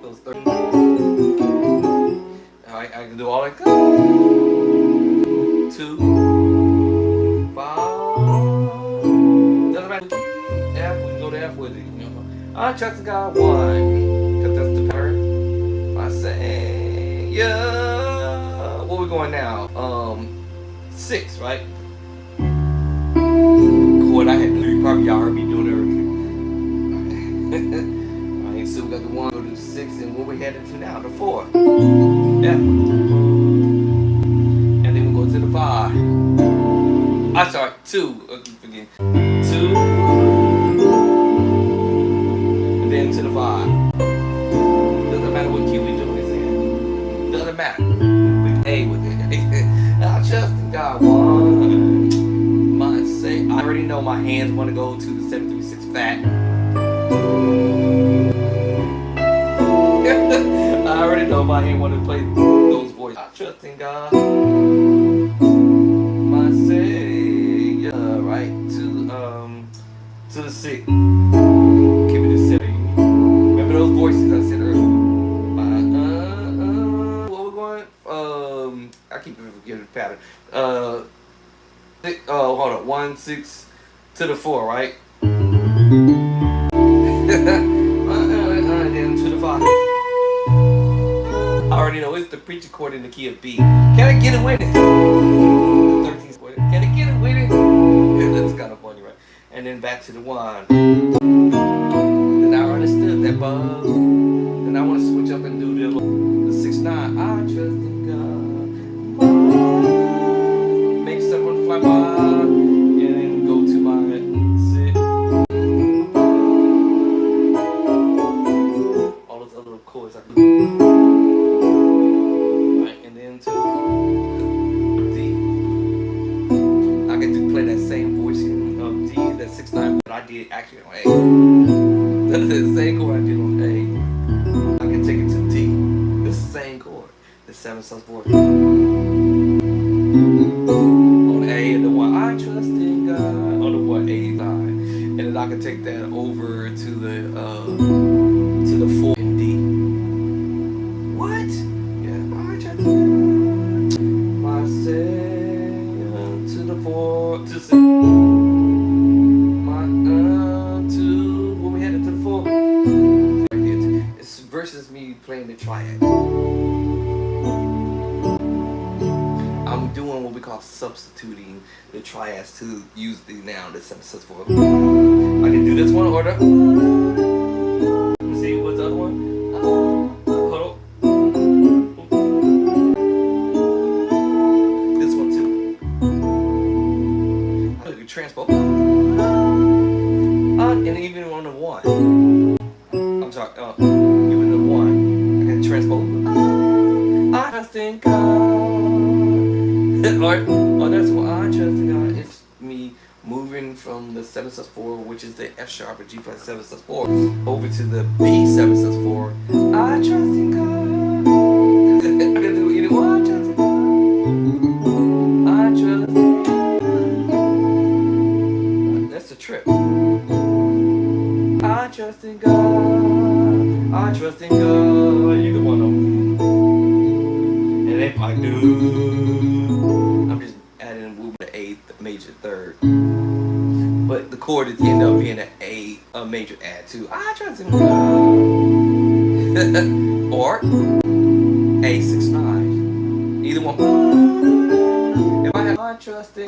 Those 30. Alright, I can do all that. 2, 5. Doesn't matter. F, we can go to F with it. You know? I trust God 1. Because that's the pattern. I say, yeah. Where we going now? 6, right? Chord I had to do. Probably y'all heard me doing everything. Alright, so we got the 1, go to the 6, and what we headed to now? The 4. F. And then we go to the 5. I'm sorry, 2. I keep forgetting. 2. And then to the 5. Doesn't matter what key we doing this in. Doesn't matter. We A with it. I trust in God. 1. My say. I already know my hands want to go to the 736 fat. I already know my hand want to play those voices. I trust in God. My say, right to the 6. Keep it the 7. Remember those voices I said earlier. What we're going? I keep forgetting the pattern. Hold on. 1, 6 to the 4, right? Then to the 5. I already know it's the preacher chord in the key of B. Can I get it with it? The 13th chord. Can I get it with it? Yeah, that's kind of funny, right? And then back to the 1. Then I understood that bug. Then I want to switch up and do the 6, 9. I trust in God. Make someone fly by. And then go to my 6. All those other chords I can do. Right, and then to D. I get to play that same voicing of D, that 6, 9, but I did actually on A. That's the same chord I did on A. I can take it to D. The same chord. The 7 sus 4. On A and the 1. I trust in God. On the 1, A, 9. And then I can take that over to the 4 and D. What? Yeah, I trust in God. My Savior to the 4 to 6. My to when we headed to the 4. It's versus me playing the triad. I'm doing what we call substituting the triads to use the 7 sus 4. I can do this one order. Let me see what's the other one. Hold on. This one too. I can transpose. And even on the 1. I'm sorry. Even the 1. I can transpose. I trust in God. Or that's what I trust in God. It's me moving from the 7 sus 4, which is the F sharp or G flat 7 sus 4, over to the B 7 sus 4. I trust in God. I can do either one. I trust in God. I trust in God. That's the trip. I trust in God. I trust in God. Either one of them. And if I do, I'm just adding a movement to A major 3rd. But the chord is end up being a major add to I trust in God. Or A 6, 9. Either one. If I have I trust in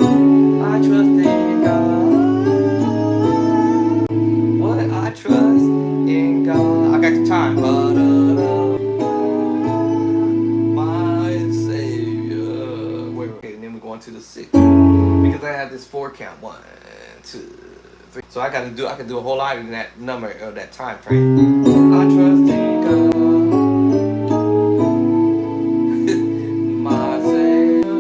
God. What? I trust in God. I got the time. My Savior. Wait. Okay, and then we're going to the 6. Because I have this 4 count. 1, 2, 3. So I can do a whole lot in that number or that time frame. I trust in God. My Savior.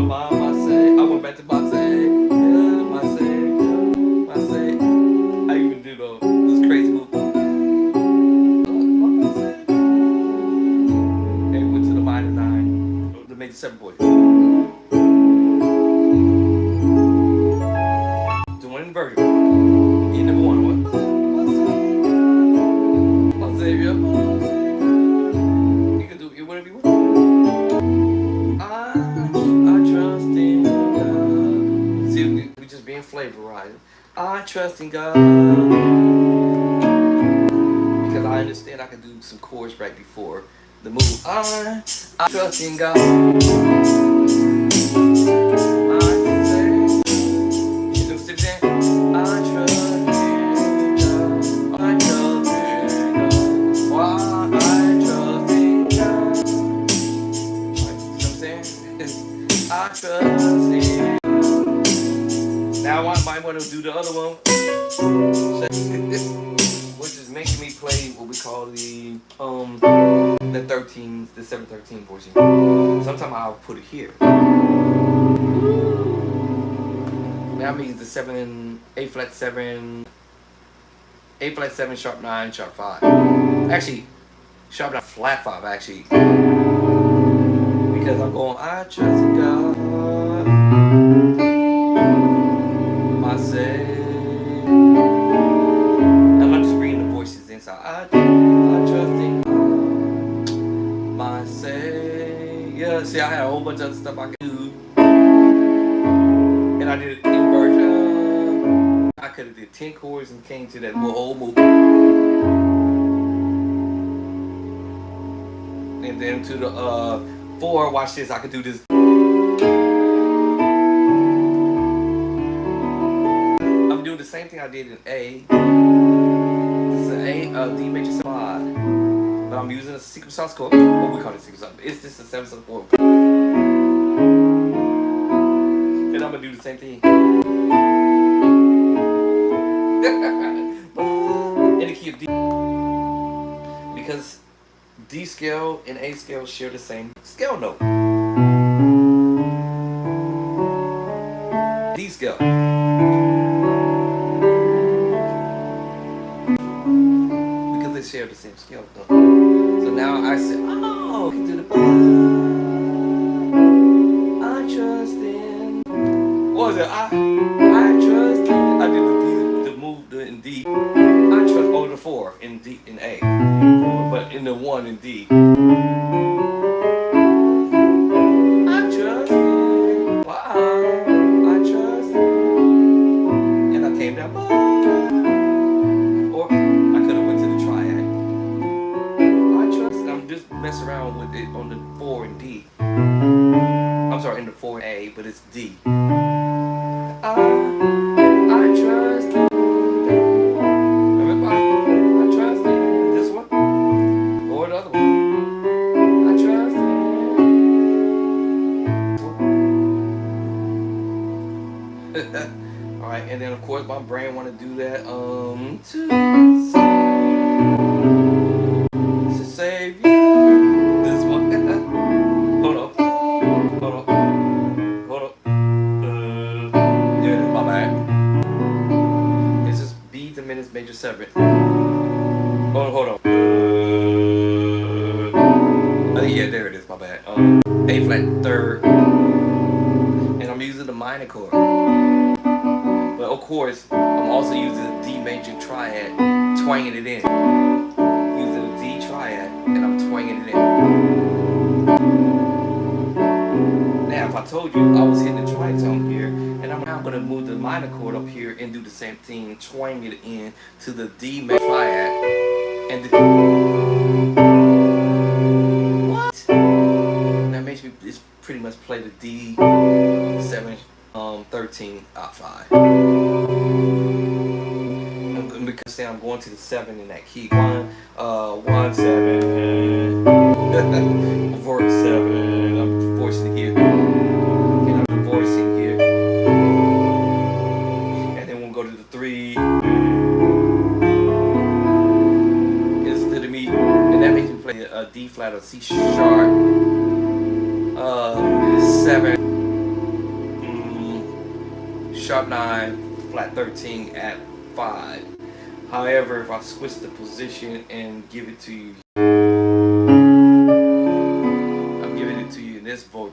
My Savior. I went back to my Savior. My Savior. My Savior. I even do this crazy move. My Savior. And went to the minor 9. The major 7 voice. Doing inverted. trust in God. Because I understand I can do some chords right before the move. I trust in God. I say, you know, sit there. I trust in God. I trust in God. Why I trust in God. You know what I'm saying? I trust in God. Now I might want to do the other one. Which is making me play what we call the 13, the 713 portion. Sometimes I'll put it here. That means the 7, A flat 7, A flat 7, sharp 9, sharp 5. Actually, sharp 9, flat 5 actually. Because I'm going, I trust in God, my Savior. I'm just bringing the voices inside. I trust in God, my Savior. See, I had a whole bunch of other stuff I could do. And I did inversion. I could have did 10 chords and came to that whole move. And then to the 4, watch this, I could do this. I'm doing the same thing I did in A. This is an A, D major 5. But I'm using a secret sauce chord. What we call it secret sauce. It's just a 7/7 chord. And I'm gonna do the same thing. In the key of D. Because D scale and A scale share the same scale note. D scale. Because they share the same scale note. So now I said, oh, I can do the I trust in. What was it? I trust in. I did the move in D. I trust the 4 in D in A. But in the 1 in D. I trust in. Wow. I trust in. And I came down. Or I could have went to the triad. I trust. I'm just messing around with it on the 4 and D. I'm sorry, in the 4 and A, but it's D. I trust in. Everybody, I trust in this one or the other one. I trust in. All right, and then of course my brain want to do that. To save you. This one. Hold on. Hold on. Hold on. Yeah, my bad. It's just B diminished major 7. Hold on. Yeah, there it is. My bad. A flat 3rd, and I'm using the minor chord. But of course, I'm also using the D major triad, twanging it in. Using the D triad, and I'm twanging it in. Now, if I told you I was hitting the tritone here, and I'm now going to move the minor chord up here and do the same thing, twang it in to the D major triad, and the what? That makes me it's pretty much play the D 7 13 5. Because say I'm going to the 7 in that key. 1 7 Vert 7. I'm voicing here. And I'm voicing here. And then we'll go to the 3. Instead of me, and that makes me play a D flat or C sharp 7 sharp 9 flat 13 at 5. However, if I switch the position and give it to you, I'm giving it to you in this vote.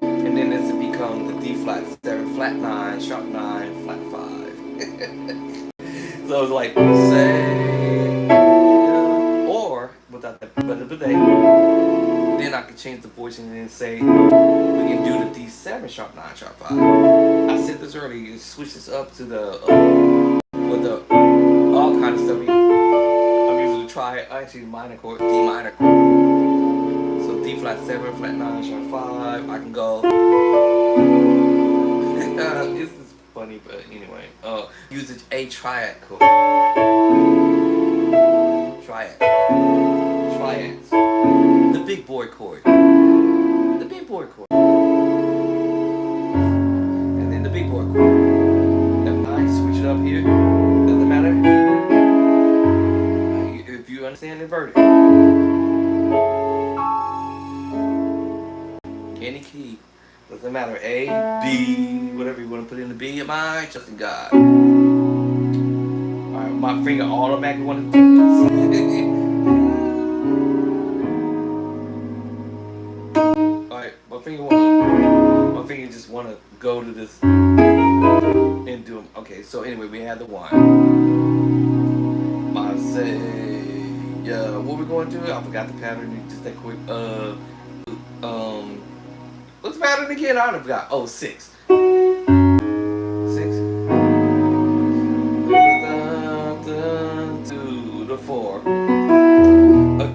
And then this becomes the D flat 7, flat 9, sharp 9, flat 5. So it's like, say, or without that, but then I can change the voice and then say, we can do the D7 7 sharp 9 sharp 5. I said this earlier. You switch this up to the with the all kind of stuff. I'm using the triad, actually minor chord, D minor chord. So D flat 7, flat 9 sharp 5. I can go. This is funny, but anyway. Use the A triad chord. Triad. Triads. The big boy chord. The big boy chord. And then the big boy chord. F9, switch it up here. Doesn't matter. If you understand inverted. Any key. Doesn't matter. A, B, whatever you want to put in the B. Am I trusting God? Alright, my finger automatically want to. Alright, my finger just want to go to this and do them. Okay, so anyway, we had the 1. My say, what we going to? I forgot the pattern. Just that quick. What's the pattern again? I forgot. Oh, 6. 6. To the 4.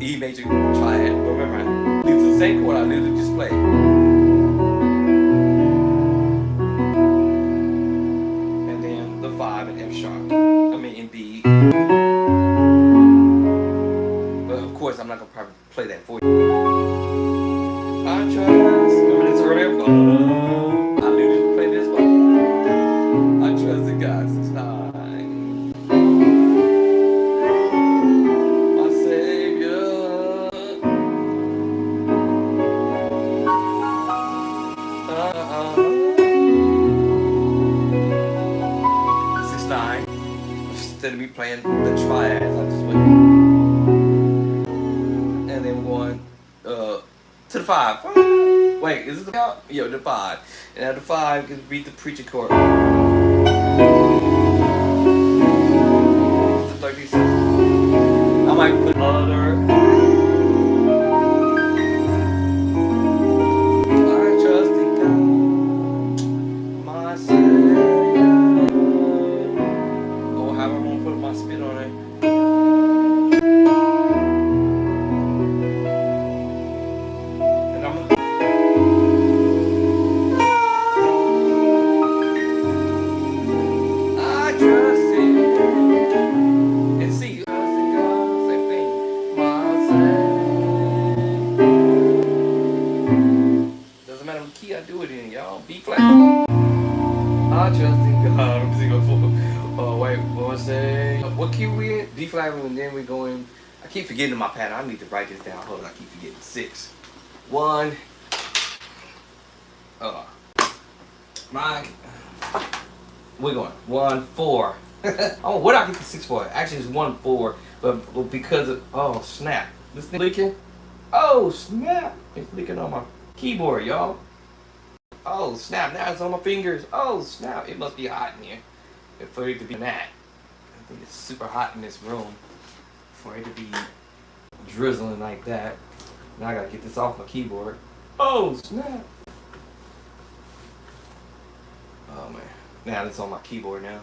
E major triad. Remember, these are the same chord I literally just played. And then the 5 in F sharp. I mean in B. But of course, I'm not gonna probably play that for you. I trust. Remember this earlier? I literally played this one. I trust in God since 9. My Savior. 6-9. Instead of me playing the triads, I just went. And then we're going to the 5. Wait, is this the 5? Yeah, the 5. And at the 5, you can beat the preacher chord. It's the 36. I might put other. I trust in God, my Savior. Or however I'm gonna put my spin on it. And I'm gonna. I trust in God. And see, trust in God, same thing. My Savior. Doesn't matter what key I do it in, y'all. B flat. I trust in God. I'm singing for. Oh wait, what was say? What key we in? D flat, and then we going. I keep forgetting my pattern. I need to write this down. Hold on, I keep forgetting. 6, 1. Mike. We're going 1, 4. Oh, what did I get the 6 for? Actually, it's 1, 4, but because of snap, this thing leaking. Oh snap! It's leaking on my keyboard, y'all. Oh snap! Now it's on my fingers. Oh snap! It must be hot in here for it to be that. I think it's super hot in this room for it to be drizzling like that. Now I gotta get this off my keyboard. Oh snap! Oh man, now it's on my keyboard now.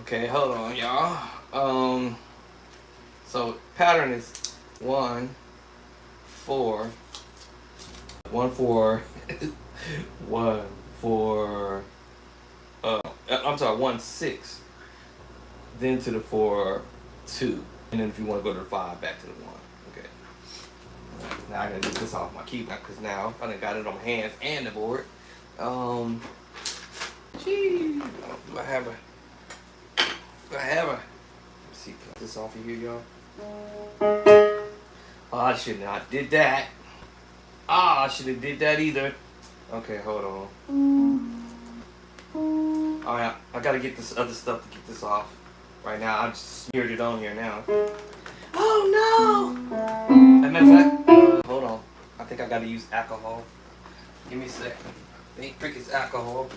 Okay, hold on, y'all. So pattern is 1, 4, 1, 4, 1, 4. I'm sorry, 1, 6. Then to the 4, 2, and then if you want to go to the 5, back to the 1. Okay. Now I gotta get this off my keyboard because now I done got it on my hands and the board. Gee, do I have a? Let's see, put this off of here, y'all. Oh, I should not did that. I should have did that either. Okay, hold on. Alright, I gotta get this other stuff to get this off. Right now, I just smeared it on here now. Oh no! As a matter of fact, hold on. I think I gotta use alcohol. Give me a second. I think it's alcohol.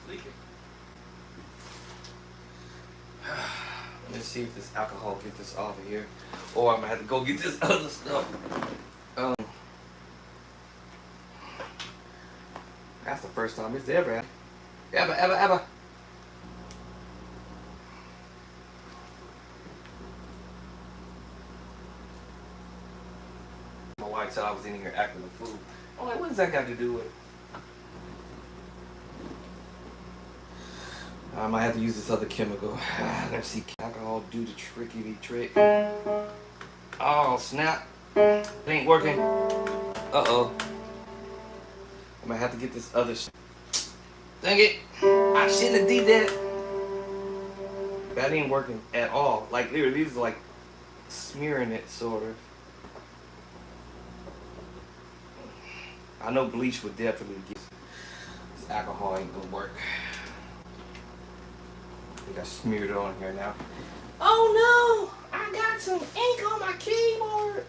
leaking. Let's see if this alcohol get this off of here, or I'm gonna have to go get this other stuff. Um, that's the first time it's ever happened. Ever. My wife said I was in here acting the fool. I'm like, what does that got to do with it? I might have to use this other chemical. Let's see, alcohol do the trick. Oh, snap. It ain't working. Uh-oh. I might have to get this other shit. Dang it. I shouldn't have did that. That ain't working at all. Like, literally, these are like smearing it, sort of. I know bleach would definitely get this alcohol ain't gonna work. I think I smeared it on here now. Oh no! I got some ink on my keyboard.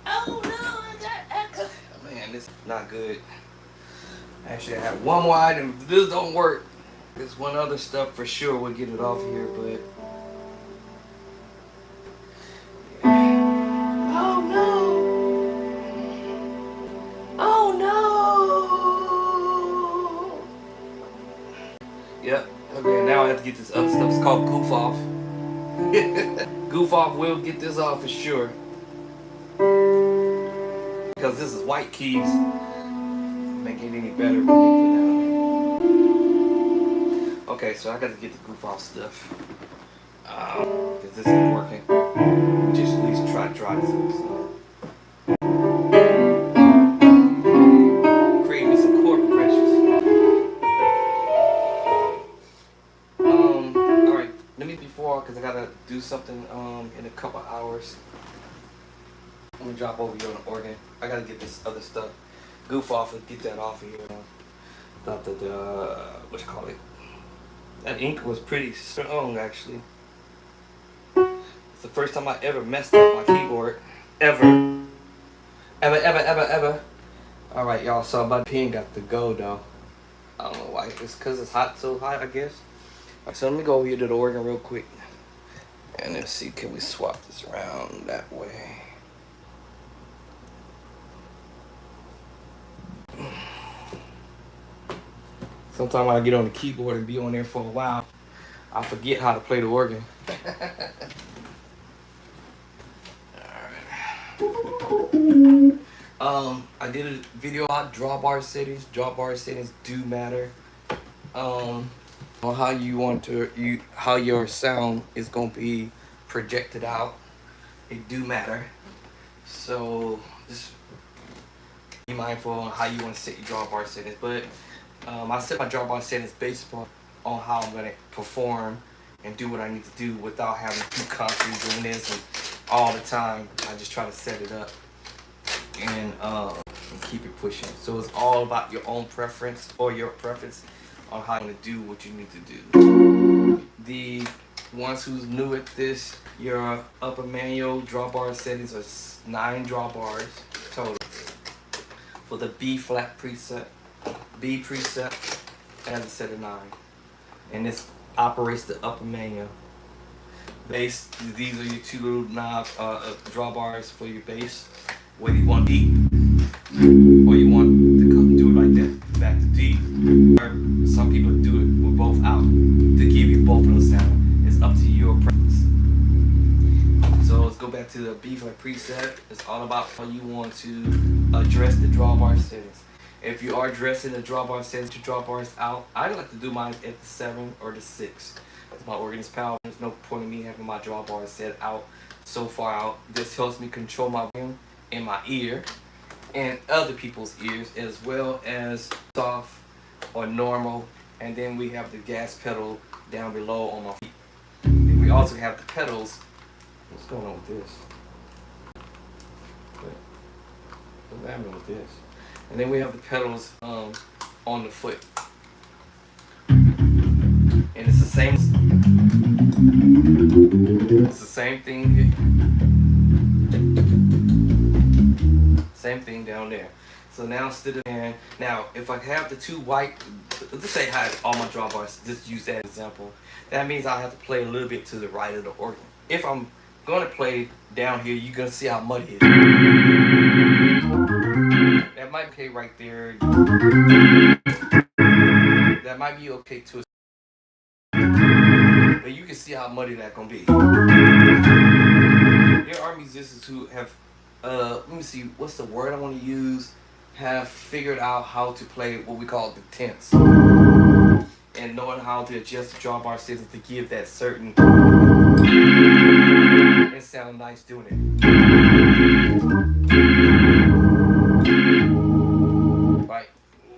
Oh no, I got echo. Man, this is not good. Actually, I have one more item. If this don't work, there's one other stuff for sure will get it off here, but. Oh no! Oh no! Yep. Okay, now I have to get this other stuff. It's called Goof Off. Goof Off will get this off for sure. Because this is white keys. Make it any better when they put that on. Okay, so I got to get the Goof Off stuff. Because this isn't working. Just at least try this up. So. Create me some chord progressions. Alright. Let me before, because I got to do something in a couple hours. I'm gonna drop over here on the organ. I gotta get this other stuff. Goof Off and get that off of here. Thought that what you call it? That ink was pretty strong actually. It's the first time I ever messed up my keyboard. Ever. Alright y'all, so my pen got to go though. I don't know why. It's cause it's hot, so hot I guess. Alright, so let me go over here to the organ real quick. And let's see, can we swap this around that way? Sometimes when I get on the keyboard and be on there for a while, I forget how to play the organ. I did a video on drawbar settings. Drawbar settings do matter. On how you want to, how your sound is gonna be projected out. It do matter. So just be mindful on how you want to set your drawbar settings. But I set my drawbar settings based on how I'm going to perform and do what I need to do without having to constantly doing this and all the time. I just try to set it up and keep it pushing. So it's all about your own preference or your preference on how you want to do what you need to do. The ones who's new at this, your upper manual drawbar settings are 9 drawbars total. For the B flat preset, B preset has a set of 9, and this operates the upper manual. Bass, these are your 2 little knob drawbars for your bass. Whether you want deep or you want to do it like that, back to deep. Or some people do it with both out to give you both of those sound. It's up to your preference. So let's go back to the B flat preset. It's all about how you want to address the drawbar settings. If you are addressing the drawbar settings, to drawbars out, I like to do mine at the 7 or the 6. That's my organist power. There's no point in me having my drawbars set out so far out. This helps me control my volume in my ear and other people's ears, as well as soft or normal. And then we have the gas pedal down below on my feet. Then we also have the pedals. What's going on with this? What's happening with this? And then we have the pedals on the foot. And it's the same. It's the same thing. Same thing down there. So now instead of now, if I have the two white, let's say I have all my drawbars. Just use that example. That means I have to play a little bit to the right of the organ. If I'm going to play down here, you're gonna see how muddy it is. That might be okay right there. That might be okay to a, but you can see how muddy that gonna be. There are musicians who have, let me see, what's the word I want to use? Have figured out how to play what we call the tense, and knowing how to adjust the drawbar settings to give that certain and sound nice doing it. Right,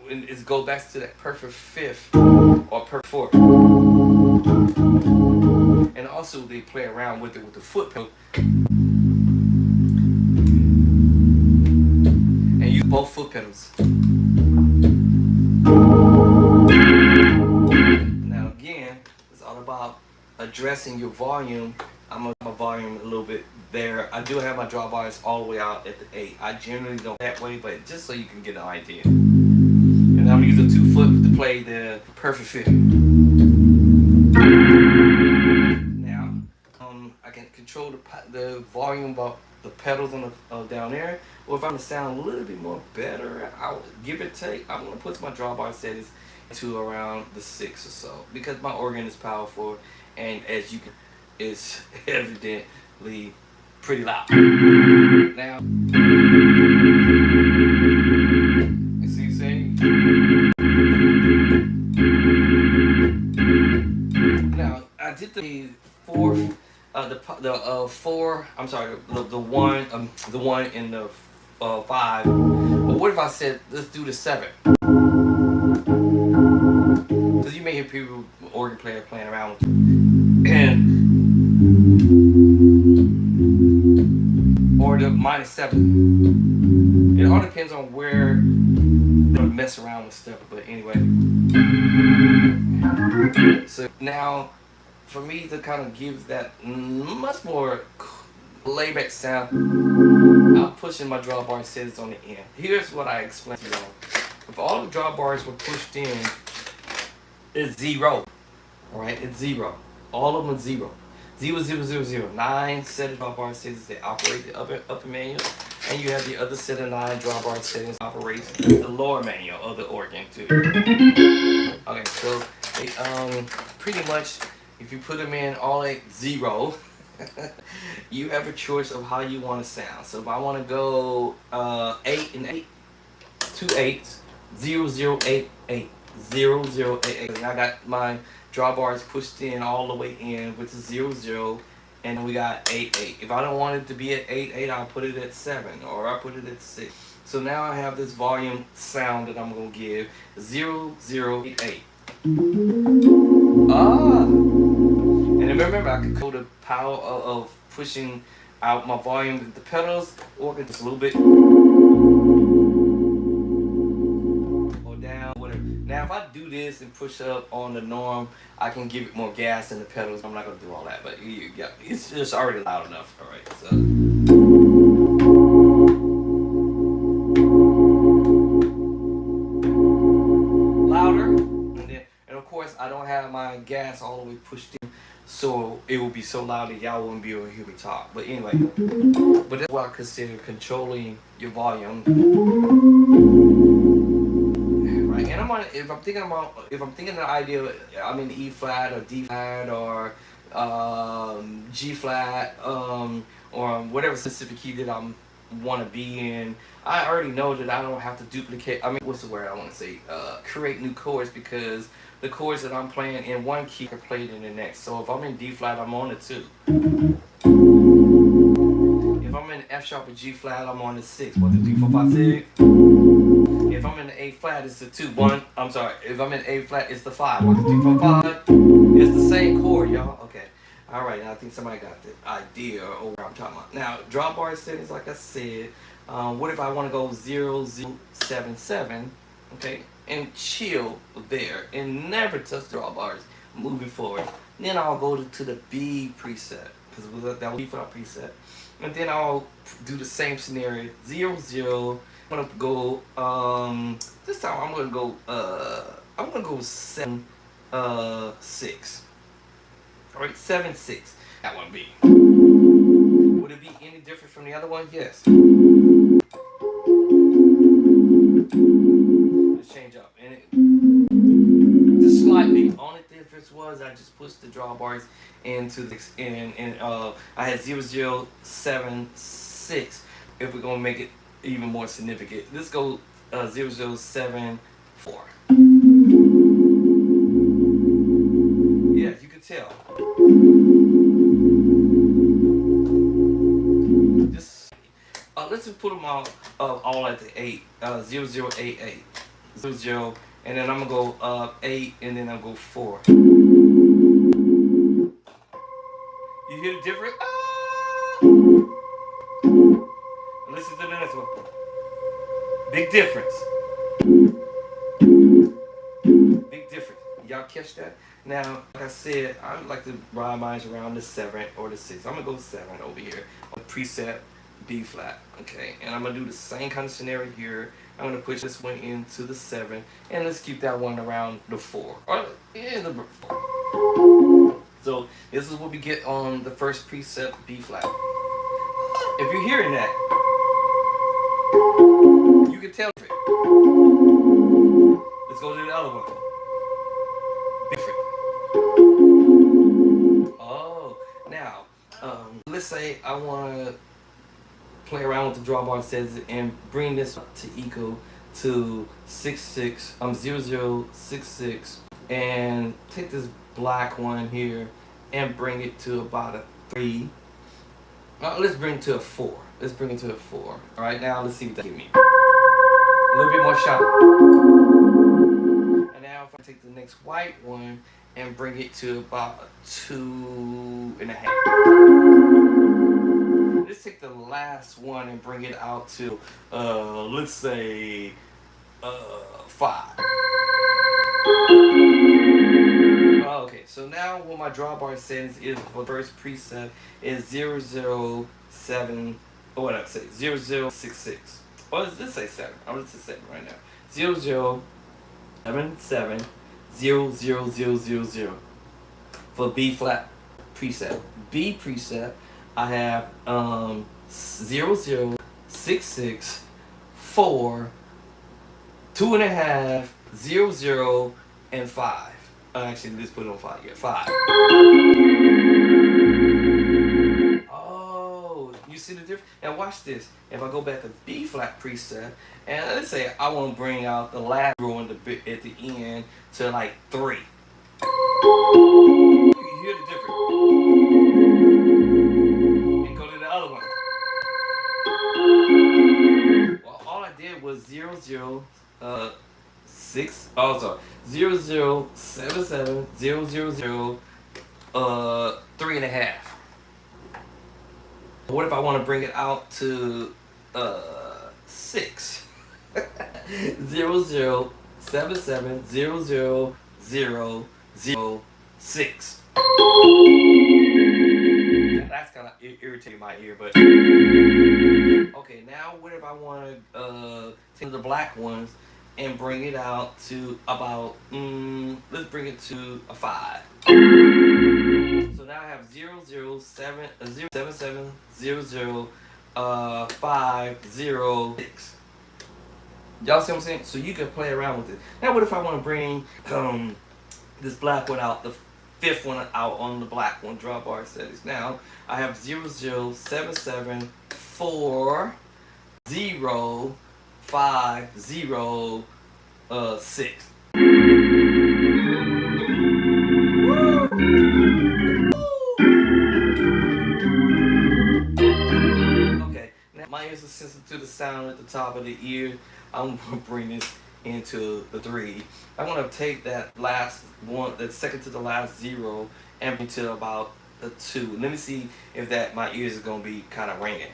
and it goes back to that perfect fifth or perfect fourth. And also they play around with it with the foot pedal and use both foot pedals. Now again, it's all about addressing your volume. I'm gonna my volume a little bit there. I do have my drawbars all the way out at the 8. I generally don't that way, but just so you can get an idea. And I'm gonna use a 2 foot to play the perfect fit. Now, I can control the volume about the pedals on the down there. Or if I want to sound a little bit more better, I'll give it take. I'm gonna put my drawbar settings to around the 6 or so because my organ is powerful, and as you can, it's evidently pretty loud. Now, you see, now I did the fourth, four. I'm sorry, the one in the 5. But what if I said let's do the 7? Because you may hear people, organ player, playing around with it. And or the -7. It all depends on where you mess around with stuff. But anyway, so now for me to kind of give that much more layback sound, I'm pushing my drawbar settings on the end. Here's what I explained to y'all. If all the drawbars were pushed in, it's 0. Alright, it's 0. All of them are 0. 0, 0, 0, 0. 9 set of drawbar settings that operate the upper manual, and you have the other set of 9 drawbar settings that operate the lower manual of the organ too. Okay, so pretty much if you put them in all at 0, you have a choice of how you want to sound. So if I want to go 8 and 8, 2 8s, 0, 0, 8, 8, 0, 0, 8, 8. And I got my drawbars pushed in all the way in, which is 0, 0, and we got 8, 8. If I don't want it to be at 8, 8, I'll put it at 7, or I'll put it at 6. So now I have this volume sound that I'm going to give 0, 0, 8, 8. And remember, I can control the power of pushing out my volume with the pedals, or just a little bit, or down, whatever. Now, if I do this and push up on the norm, I can give it more gas in the pedals. I'm not going to do all that, but it's just already loud enough. All right, so. I don't have my gas all the way pushed in, so it will be so loud that y'all won't be able to hear me talk. But anyway, but that's what I consider controlling your volume. Right, and if I'm thinking of the idea, I'm in E flat or D flat or G flat or whatever specific key that I'm want to be in. I already know that I don't have to duplicate. I mean, what's the word I want to say? Create new chords, because the chords that I'm playing in one key are played in the next. So if I'm in D flat, I'm on the 2. If I'm in F sharp or G flat, I'm on the 6. 1, 2, 3, 4, 5, 6. If I'm in the A flat, it's the 2. I'm sorry. If I'm in A flat, it's the 5. 1, 2, 3, 4, 5. It's the same chord, y'all. Okay. All right. right, I think somebody got the idea of what I'm talking about. Now, drawbar settings, like I said, what if I want to go 0077, okay, and chill there and never touch the drawbars moving forward. Then I'll go to the B preset, because that will be for our preset. And then I'll do the same scenario, 00. I'm gonna go, this time I'm gonna go 7-6. Alright, 7-6. That one B. Would it be any different from the other one? Yes. Let's change up. And just slightly. Only difference was I just pushed the drawbars into the and I had 0076. If we're gonna make it even more significant, let's go 0074. Yeah, you can tell. Just let's just put them all at the 8. 0088. 00, and then I'm gonna go 8, and then I'll go 4. You hear the difference? Ah! Listen to the next one. Big difference. Big difference. Y'all catch that? Now, like I said, I would like to ride mine around the 7 or the 6. I'm gonna go 7 over here on preset B flat. Okay, and I'm gonna do the same kind of scenario here. I'm gonna push this one into the 7, and let's keep that one around the 4 or in the 4. So this is what we get on the first preset B flat. If you're hearing that, you can tell it. Let's go to the other one. Different. Oh, now let's say I want to play around with the drawbar settings and bring this up to equal to 0066, and take this black one here and bring it to about a 3. Let's bring it to a 4. Let's bring it to a 4. All right, now let's see what that gives me. A little bit more sharp. And now if I take the next white one and bring it to about a 2.5. Let's take the last one and bring it out to, let's say, 5. Okay, so now what my drawbar settings is for the first preset is 007, or what I say, 0066. Or let's say 7. I'm gonna say 7 right now. 0077 00000 for B flat preset. B preset, I have 0066 4 2.5 00 and 5. Actually, let's put it on 5. Yeah, 5. Oh, you see the difference? Now watch this. If I go back to B flat preset, and let's say I want to bring out the last row at the end to like 3. You hear the difference? And go to the other one. Well, all I did was 00 6. Oh, sorry. 0077 000 3.5. What if I want to bring it out to 6? 0077 000 6. That's kind of irritating my ear, but okay. Now, what if I want to take the black ones and bring it out to about, let's bring it to a 5. So now I have 007 077 00 506. Y'all see what I'm saying? So you can play around with it. Now what if I want to bring this black one out, the 5th one out on the black one, drawbar settings. Now I have 0077 4 0 5 0 6. Okay, now my ears are sensitive to the sound at the top of the ear. I'm gonna bring this into the 3. I'm gonna take that last one, that second to the last 0, and bring it to about a 2. Let me see if that my ears is gonna be kind of ringing.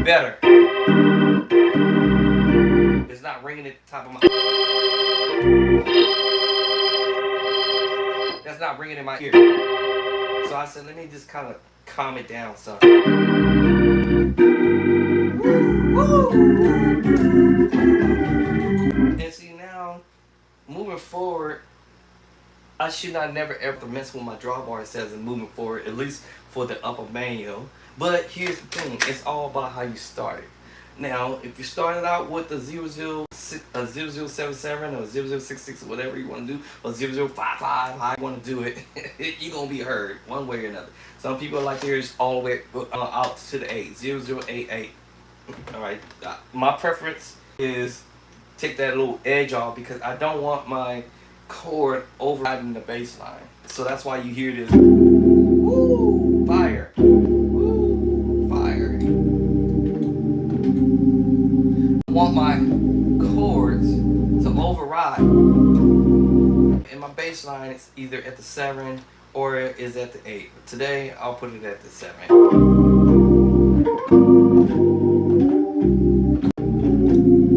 Better. It's not ringing at the top of my. That's not ringing in my ear. So I said, let me just kind of calm it down, son. And see now, moving forward, I should not never ever mess with my drawbar says and moving forward, at least for the upper manual. But here's the thing, it's all about how you start it. Now, if you started out with the 0077 or 0066 or whatever you want to do, or 0055, how you want to do it, you're going to be heard one way or another. Some people like theirs all the way out to the 8, 0088. Alright, my preference is take that little edge off because I don't want my chord overriding the bass line. So that's why you hear this woo, fire, woo, fire. I want my chords to override. And my bass line is either at the 7 or is at the 8. Today I'll put it at the 7.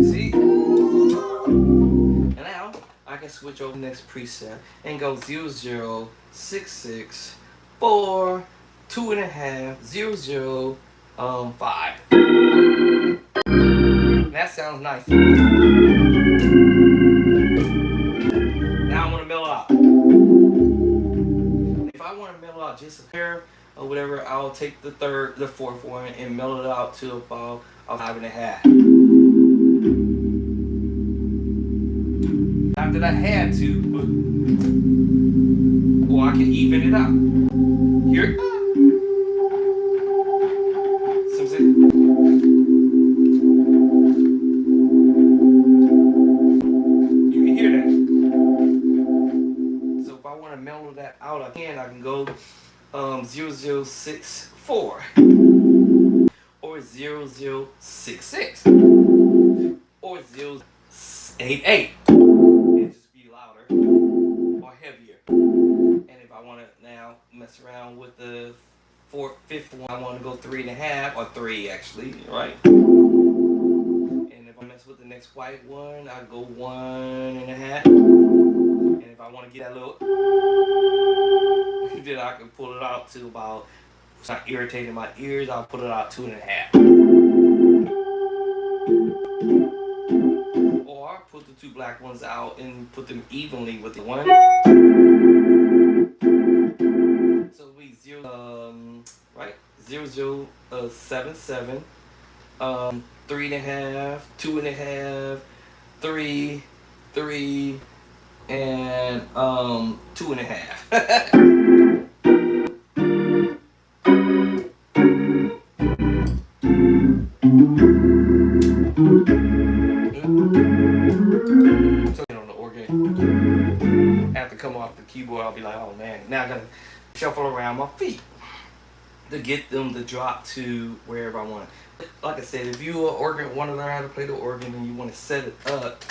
See? And now I can switch over to the next preset and go 0066 4 2.5 5. That sounds nice. Now I want to mellow out. If I want to mellow out just a hair or whatever, I'll take the fourth one and mellow it out to about a 5.5. Not that I had to, but or I can even it out. Here. You can hear that. So if I want to mellow that out again, I can go 0064 or 0066 or 088. It'll just be louder or heavier. And if I want to now mess around with the fifth one, I want to go 3.5 or 3 actually, right? And if I mess with the next white one, I go 1.5. And if I want to get that little, then I can pull it out to about, it's not irritating my ears, I'll put it out 2.5. Or put the 2 black ones out and put them evenly with the one. So we 0077, 3.5, 2.5, 3, 3, and 2.5. On the organ, after come off the keyboard, I'll be like, oh man, now I gotta shuffle around my feet to get them to drop to wherever I want. Like I said, if you want to learn how to play the organ and you want to set up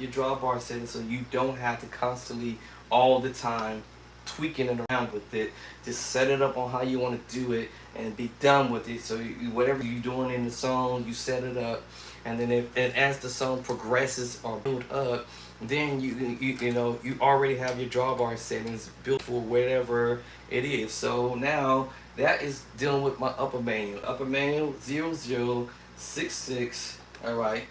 your drawbar setting so you don't have to constantly all the time tweaking it around with it. Just set it up on how you want to do it and be done with it. So whatever you're doing in the song, you set it up, and then as the song progresses or build up, then you know you already have your drawbar settings built for whatever it is. So now that is dealing with my upper manual. Upper manual 0066. All right.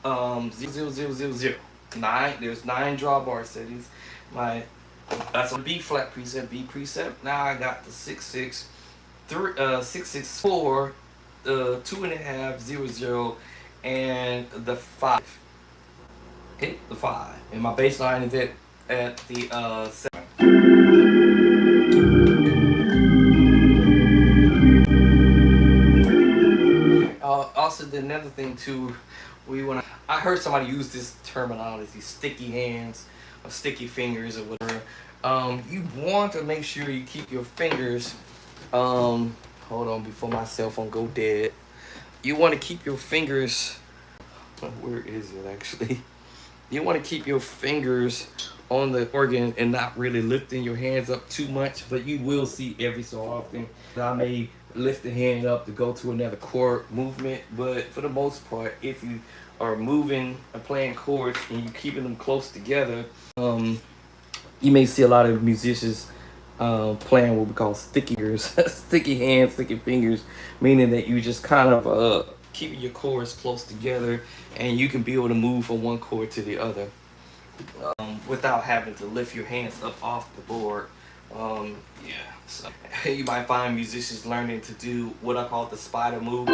00009. There's 9 drawbar settings. That's a B flat preset, B preset. Now I got the 664, 2.5, 00, and the 5. Okay, the 5. And my bass line is at the 7. Also, another thing too, I heard somebody use this terminology, sticky hands or sticky fingers or whatever. You want to make sure you keep your fingers. Hold on, before my cell phone go dead. You want to keep your fingers. Where is it actually? You want to keep your fingers on the organ and not really lifting your hands up too much, but you will see every so often I may lift the hand up to go to another chord movement. But for the most part, if you are moving and playing chords and you keeping them close together, you may see a lot of musicians playing what we call sticky fingers, sticky hands, sticky fingers, meaning that you just kind of keeping your chords close together, and you can be able to move from one chord to the other without having to lift your hands up off the board. Yeah, so you might find musicians learning to do what I call the spider move.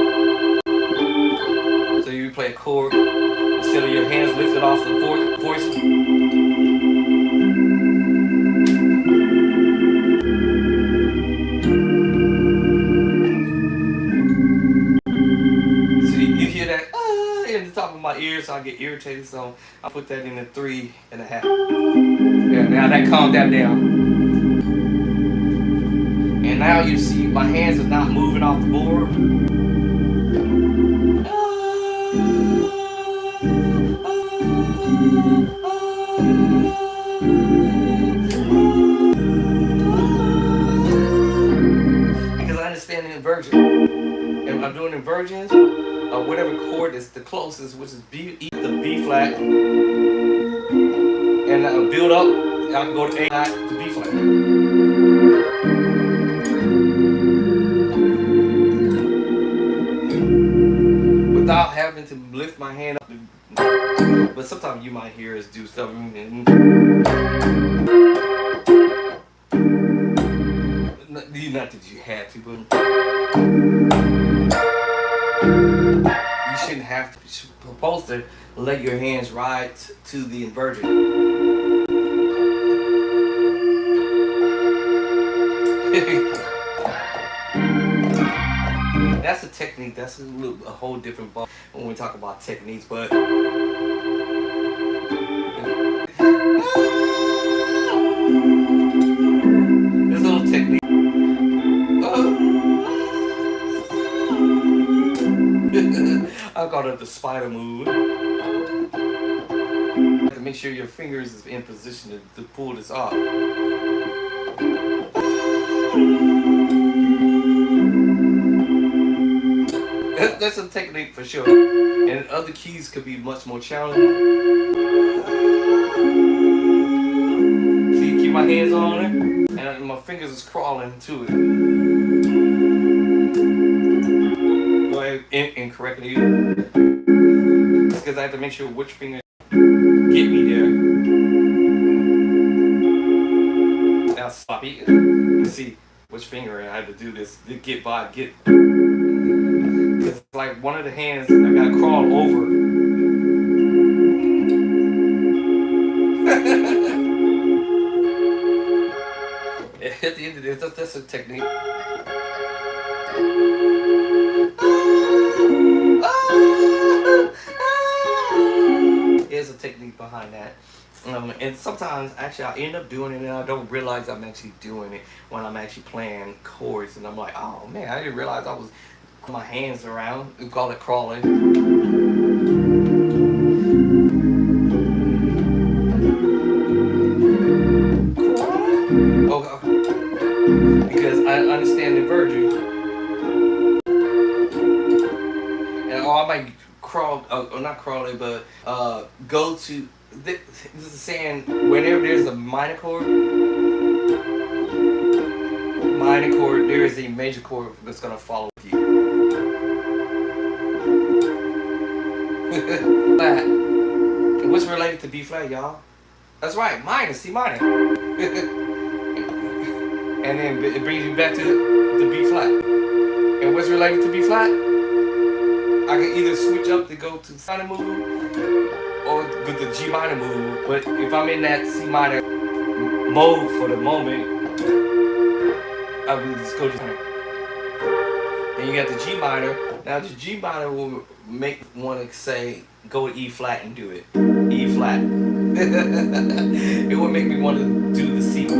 So you play a chord, instead of your hands lifted off the voice. So you hear that in the top of my ear, so I get irritated. So I put that in a 3.5. Yeah, now that calmed that down. And now you see my hands are not moving off the board. Because I understand the inversion. And when I'm doing inversions, whatever chord is the closest, which is B, E, the B flat, and build up, I can go to A flat to B flat. Without having to lift my hand up. But sometimes you might hear us do stuff. Not that you had to, but you shouldn't have to. You're supposed to let your hands ride to the inversion. That's a technique. That's a whole different ball when we talk about techniques. But there's a little technique. I call it the spider move. You have to make sure your fingers is in position to pull this off. That's a technique for sure. And other keys could be much more challenging. See, keep my hands on it, and my fingers is crawling to it. Go ahead, incorrectly. Because I have to make sure which finger get me there. Now sloppy. You see which finger I have to do this to get by, get. It's like one of the hands I gotta crawl over. At the end of this, that's a technique. There's a technique behind that. And sometimes actually I end up doing it and I don't realize I'm actually doing it when I'm actually playing chords, and I'm like, oh man, I didn't realize I was my hands around. We call it crawling. Oh, because I understand the inversion, and I might crawl, or not crawling, but go to. This is saying whenever there's a minor chord, there is a major chord that's gonna follow with you. Flat. What's related to B flat, y'all? That's right, minor, C minor. And then it brings you back to the B flat. And what's related to B flat? I can either switch up to go to C minor move or with the G minor move. But if I'm in that C minor mode for the moment, I will just go to C minor. And you got the G minor. Now the G minor will make one to say go to E flat and do it. E flat. It will make me want to do the C. It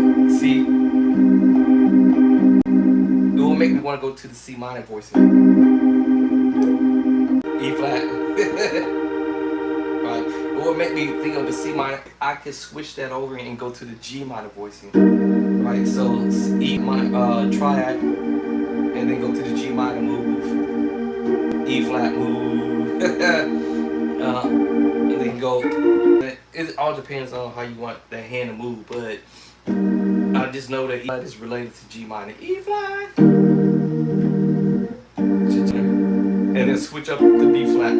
will make me want to go to the C minor voicing. E flat. Right. It what made me think of the C minor, I could switch that over and go to the G minor voicing. Right, so E minor triad, and then go to the G minor move, E flat move, and then go. It all depends on how you want that hand to move, but I just know that E flat is related to G minor, E flat, and then switch up to B flat.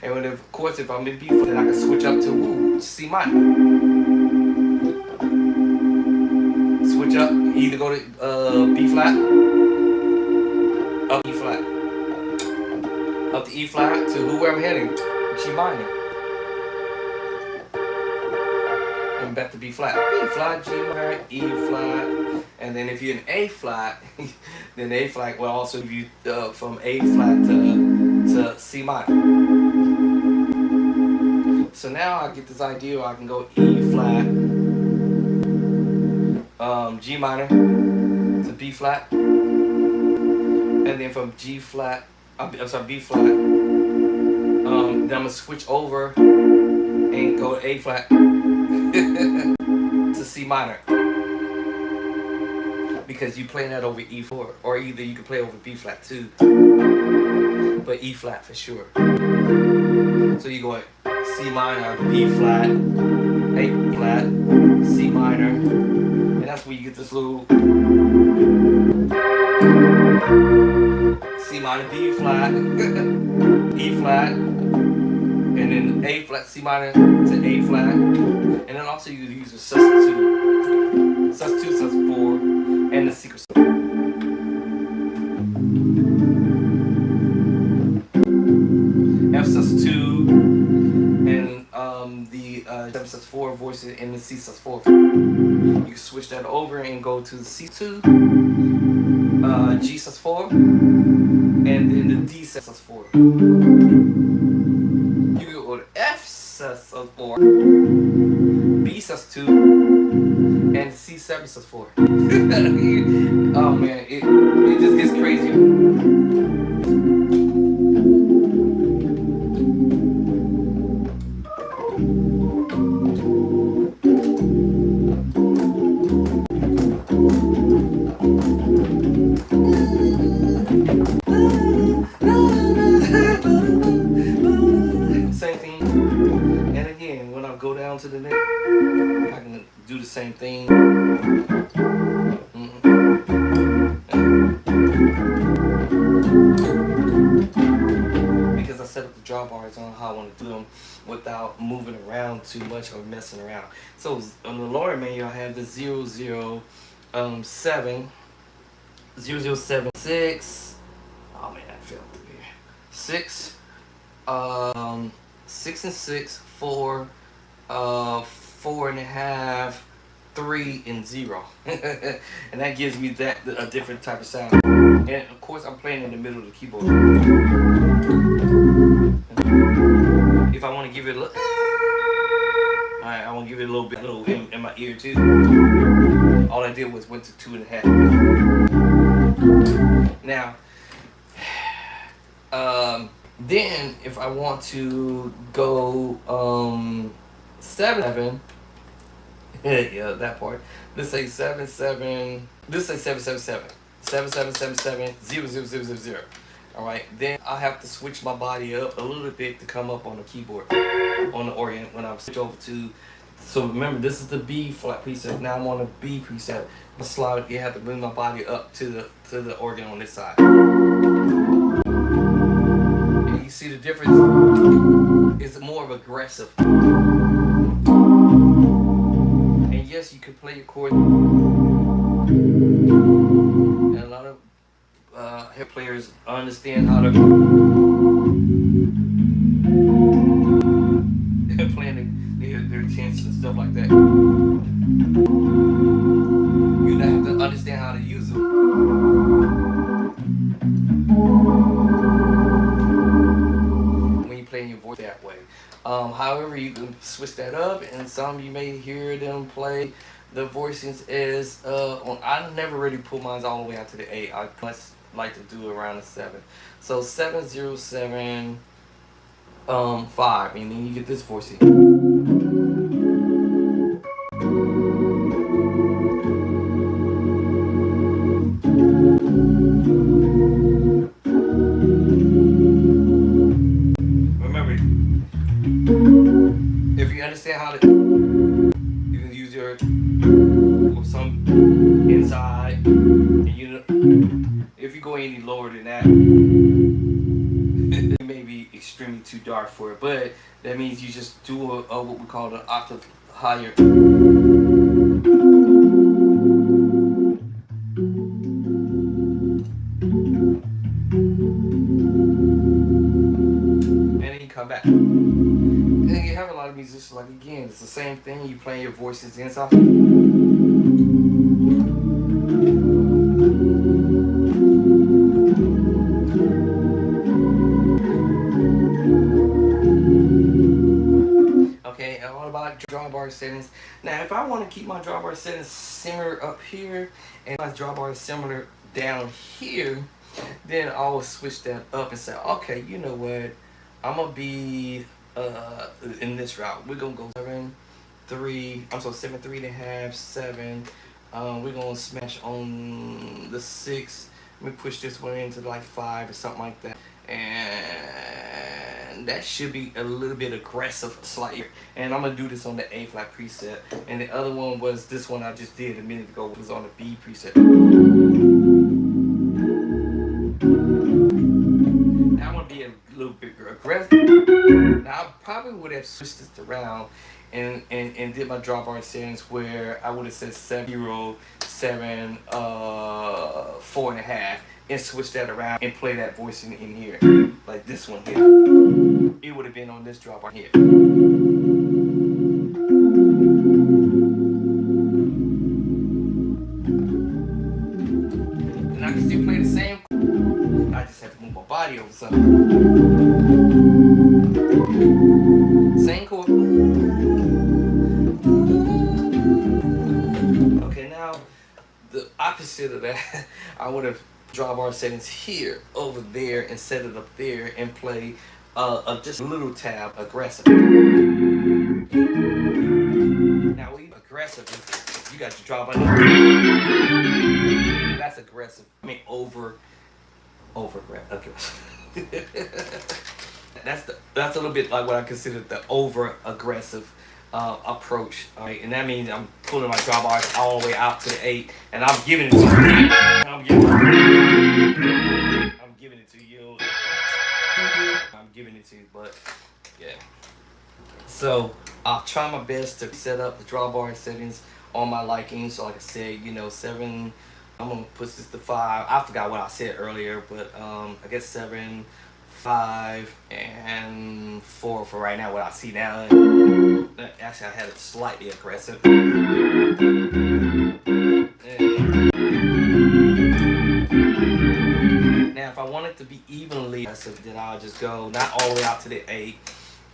And when, of course, if I'm in B flat, then I can switch up to C minor. Switch up, either go to B flat, up E flat, up to E flat to whoever I'm heading, G minor, and back to B flat, G minor, E flat, and then if you're in A flat, then A flat will also give you from A flat to C minor. So now I get this idea. I can go E flat, G minor to B flat, and then from G flat, I'm sorry, B flat. Then I'm gonna switch over and go to A flat to C minor, because you play that over E4, or either you can play over B flat too, but E flat for sure. So you go C minor, B flat, A flat, C minor, and that's where you get this little C minor, B flat, E flat, and then A flat, C minor to A flat, and then also you use a substitute, sus4, and the secret. F sus2, and the 7 sus4 voices in the C sus4. You can switch that over and go to the C2, G sus4, and then the D sus4. You can go to F sus4, B sus2, and C7 sus4. Oh man, it just gets crazy. Same thing, and again, when I go down to the neck, I can do the same thing. Because I set up the drawbars on how I want to do them without moving around too much or messing around. So on the lower menu, I have the 007, 0076. Oh man, I failed through here. 6, 6 and 6, 4, 4.5, 3 and 0. And that gives me that a different type of sound. And of course I'm playing in the middle of the keyboard. If I want to give it a little, alright, I want to give it a little bit in my ear too. All I did was went to 2.5. Now then if I want to go 7, yeah, that part. Let's say 7, let's say 777, 7777, 00000. All right, then I have to switch my body up a little bit to come up on the keyboard on the organ when I switch over to. So remember, this is the B flat preset. Now I'm on the B preset. I slide. You have to bring my body up to the organ on this side. And you see the difference? It's more of aggressive. And yes, you can play your chord. And a lot of hip players understand how to playing their chants and stuff like that. You have to understand how to use them. When you're playing your voice that way. However, you can switch that up, and some you may hear them play the voicings as I never really put mine all the way out to the 8. I like to do it around the 7. So 707, 5, and then you get this voice here. Remember, if you understand how to, you can use your or some inside, and if you go any lower than that, it may be extremely too dark for it. But that means you just do what we call an octave higher. And then you come back. And then you have a lot of musicians like again, it's the same thing. You playing your voices inside. Okay, and all about drawbar settings. Now, if I want to keep my drawbar settings similar up here and my drawbar similar down here, then I will switch that up and say, okay, you know what? I'm gonna be in this route. We're gonna go 7 3. I'm so 7 3.5 7. We're gonna smash on the 6. Let me push this one into like 5 or something like that. And that should be a little bit aggressive slightly. And I'm gonna do this on the A flat preset. And the other one was this one I just did a minute ago, was on the B preset. Now I'm gonna be a little bit aggressive. Now I probably would have switched this around and did my drawbar settings where I would have said 7 0 7 4.5 and switch that around and play that voice in here, like this one here. It would have been on this drawbar here. And I can still play the same. I just have to move my body over something. Same chord. Okay, now the opposite of that, I would have drawbar settings here, over there, and set it up there, and play just a little tab aggressive. Now, we aggressive. You got your drawbar. That's aggressive. I mean, over aggressive. That's a little bit like what I consider the over aggressive approach. All right, and that means I'm pulling my drawbars all the way out to the 8, and I'm giving it to you. I'm giving it to you. I'm giving it to you, but yeah. So I'll try my best to set up the drawbar settings on my liking. So like I said, 7. I'm gonna push this to 5. I forgot what I said earlier, but I guess 7, 5, and 4 for right now. What I see now. Actually, I had it slightly aggressive. Now, if I want it to be evenly aggressive, then I'll just go not all the way out to the 8,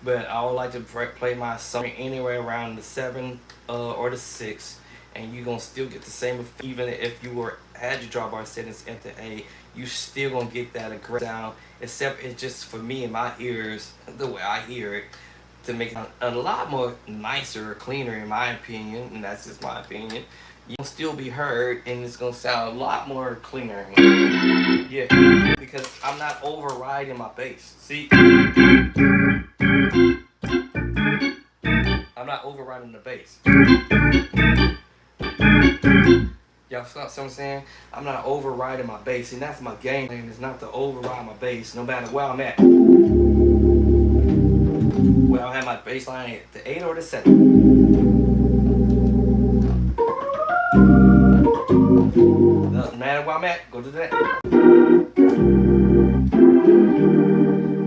but I would like to play my song anywhere around the 7 or the 6, and you're gonna still get the same. Even if you had your drawbar settings at the 8, you still gonna get that aggressive sound. Except it's just for me and my ears, the way I hear it, to make it a lot more nicer, cleaner in my opinion, and that's just my opinion. You'll still be heard, and it's gonna sound a lot more cleaner. Yeah, because I'm not overriding my bass. See, I'm not overriding the bass. Y'all see what I'm saying? I'm not overriding my bass, and that's my game plan, is not to override my bass, no matter where I'm at. Where I have my bass line at the 8 or the 7. No matter where I'm at, go to that.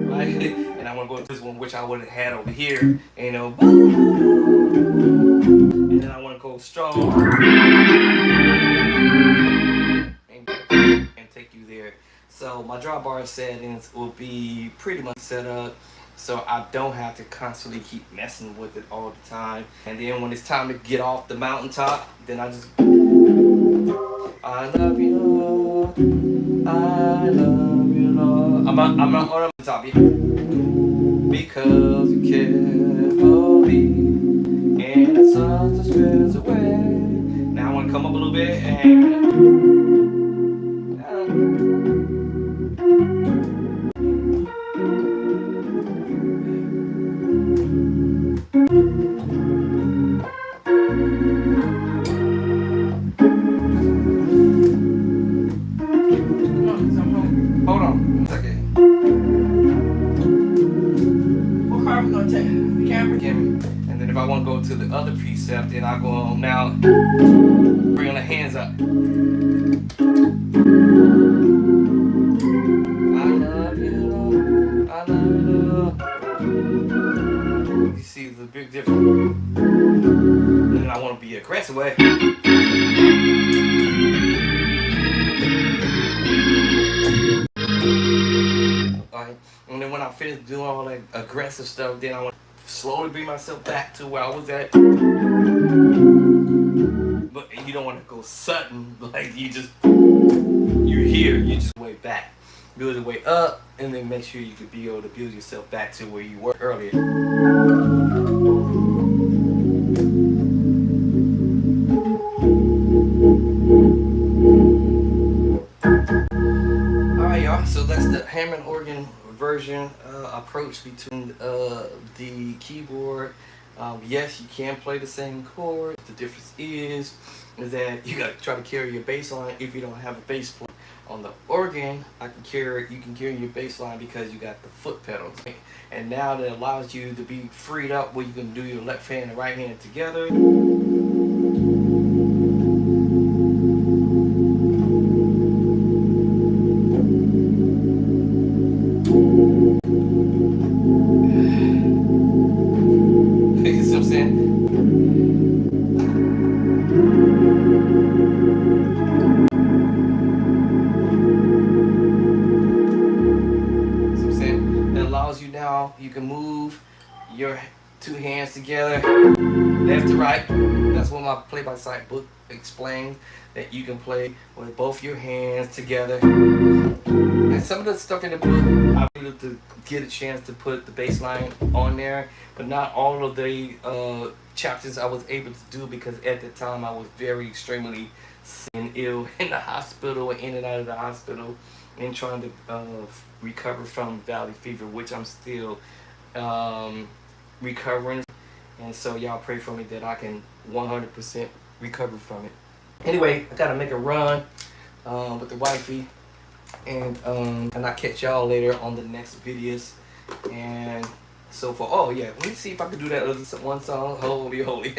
Right? And I want to go to this one, which I would have had over here, and then I want to go strong and take you there. So my drawbar settings will be pretty much set up, so I don't have to constantly keep messing with it all the time. And then when it's time to get off the mountaintop, then I just I love you, Lord. I love you, Lord. I'm not on the top yet. because you care for me, and it's such a special way. Now I want to come up a little bit and Come on, 'cause I'm home. hold on 1 second. What car we gonna take? The camera? And then if I want to go to the other precept, then I go on now, bring the hands up. I love you, I love you. You see the big difference. And then I want to be aggressive way. Alright, and then when I finish doing all that aggressive stuff, then I want to slowly bring myself back to where I was at. But you don't want to go sudden, like you're here, you just way back. Build your way up, and then make sure you can be able to build yourself back to where you were earlier. Alright, y'all, so that's the Hammond Oregon version approach between the keyboard. Yes, you can play the same chord. The difference is that you got to try to carry your bass line if you don't have a bass player. On the organ, you can carry your bass line because you got the foot pedals. And now that allows you to be freed up where you can do your left hand and right hand together. You see what I'm saying? You now, you can move your two hands together, left to right. That's what my play-by-sight book explains, that you can play with both your hands together. And some of the stuff in the book, I was able to get a chance to put the bass line on there, but not all of the chapters I was able to do because at the time I was very extremely sick and ill in the hospital, in and out of the hospital, and trying to recover from valley fever, which I'm still recovering. And so y'all pray for me that I can 100% recover from it. Anyway, I gotta make a run with the wifey, and I'll catch y'all later on the next videos. And so for let me see if I can do that other one song, Holy Holy.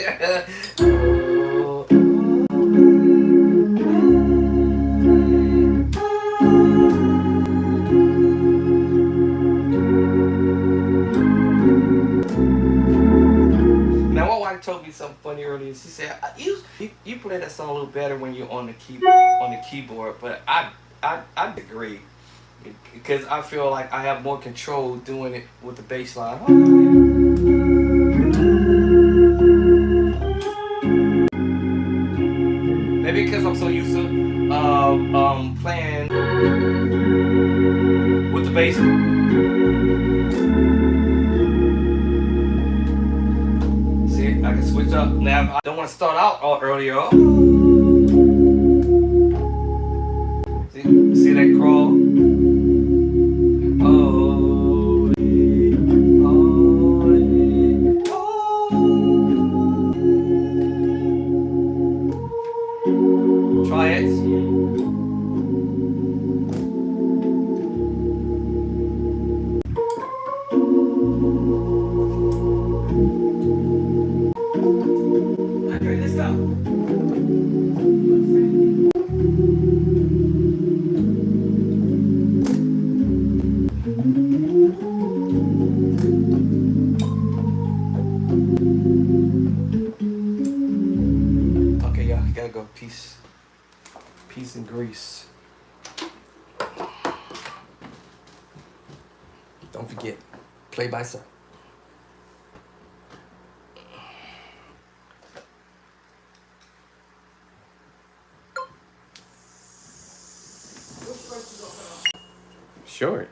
Oh, now my wife told me something funny earlier. She said, "You play that song a little better when you're on the keyboard," but I agree because I feel like I have more control doing it with the bass line. Maybe because I'm so used to playing with the bass. See, I can switch up. Now, I don't want to start out all earlier. See that crawl? Holy, holy, holy. Try it. Okay, let's go. Okay, y'all, gotta go. Peace and grace. Don't forget, play by sight. Which first you gonna put on? Sure is.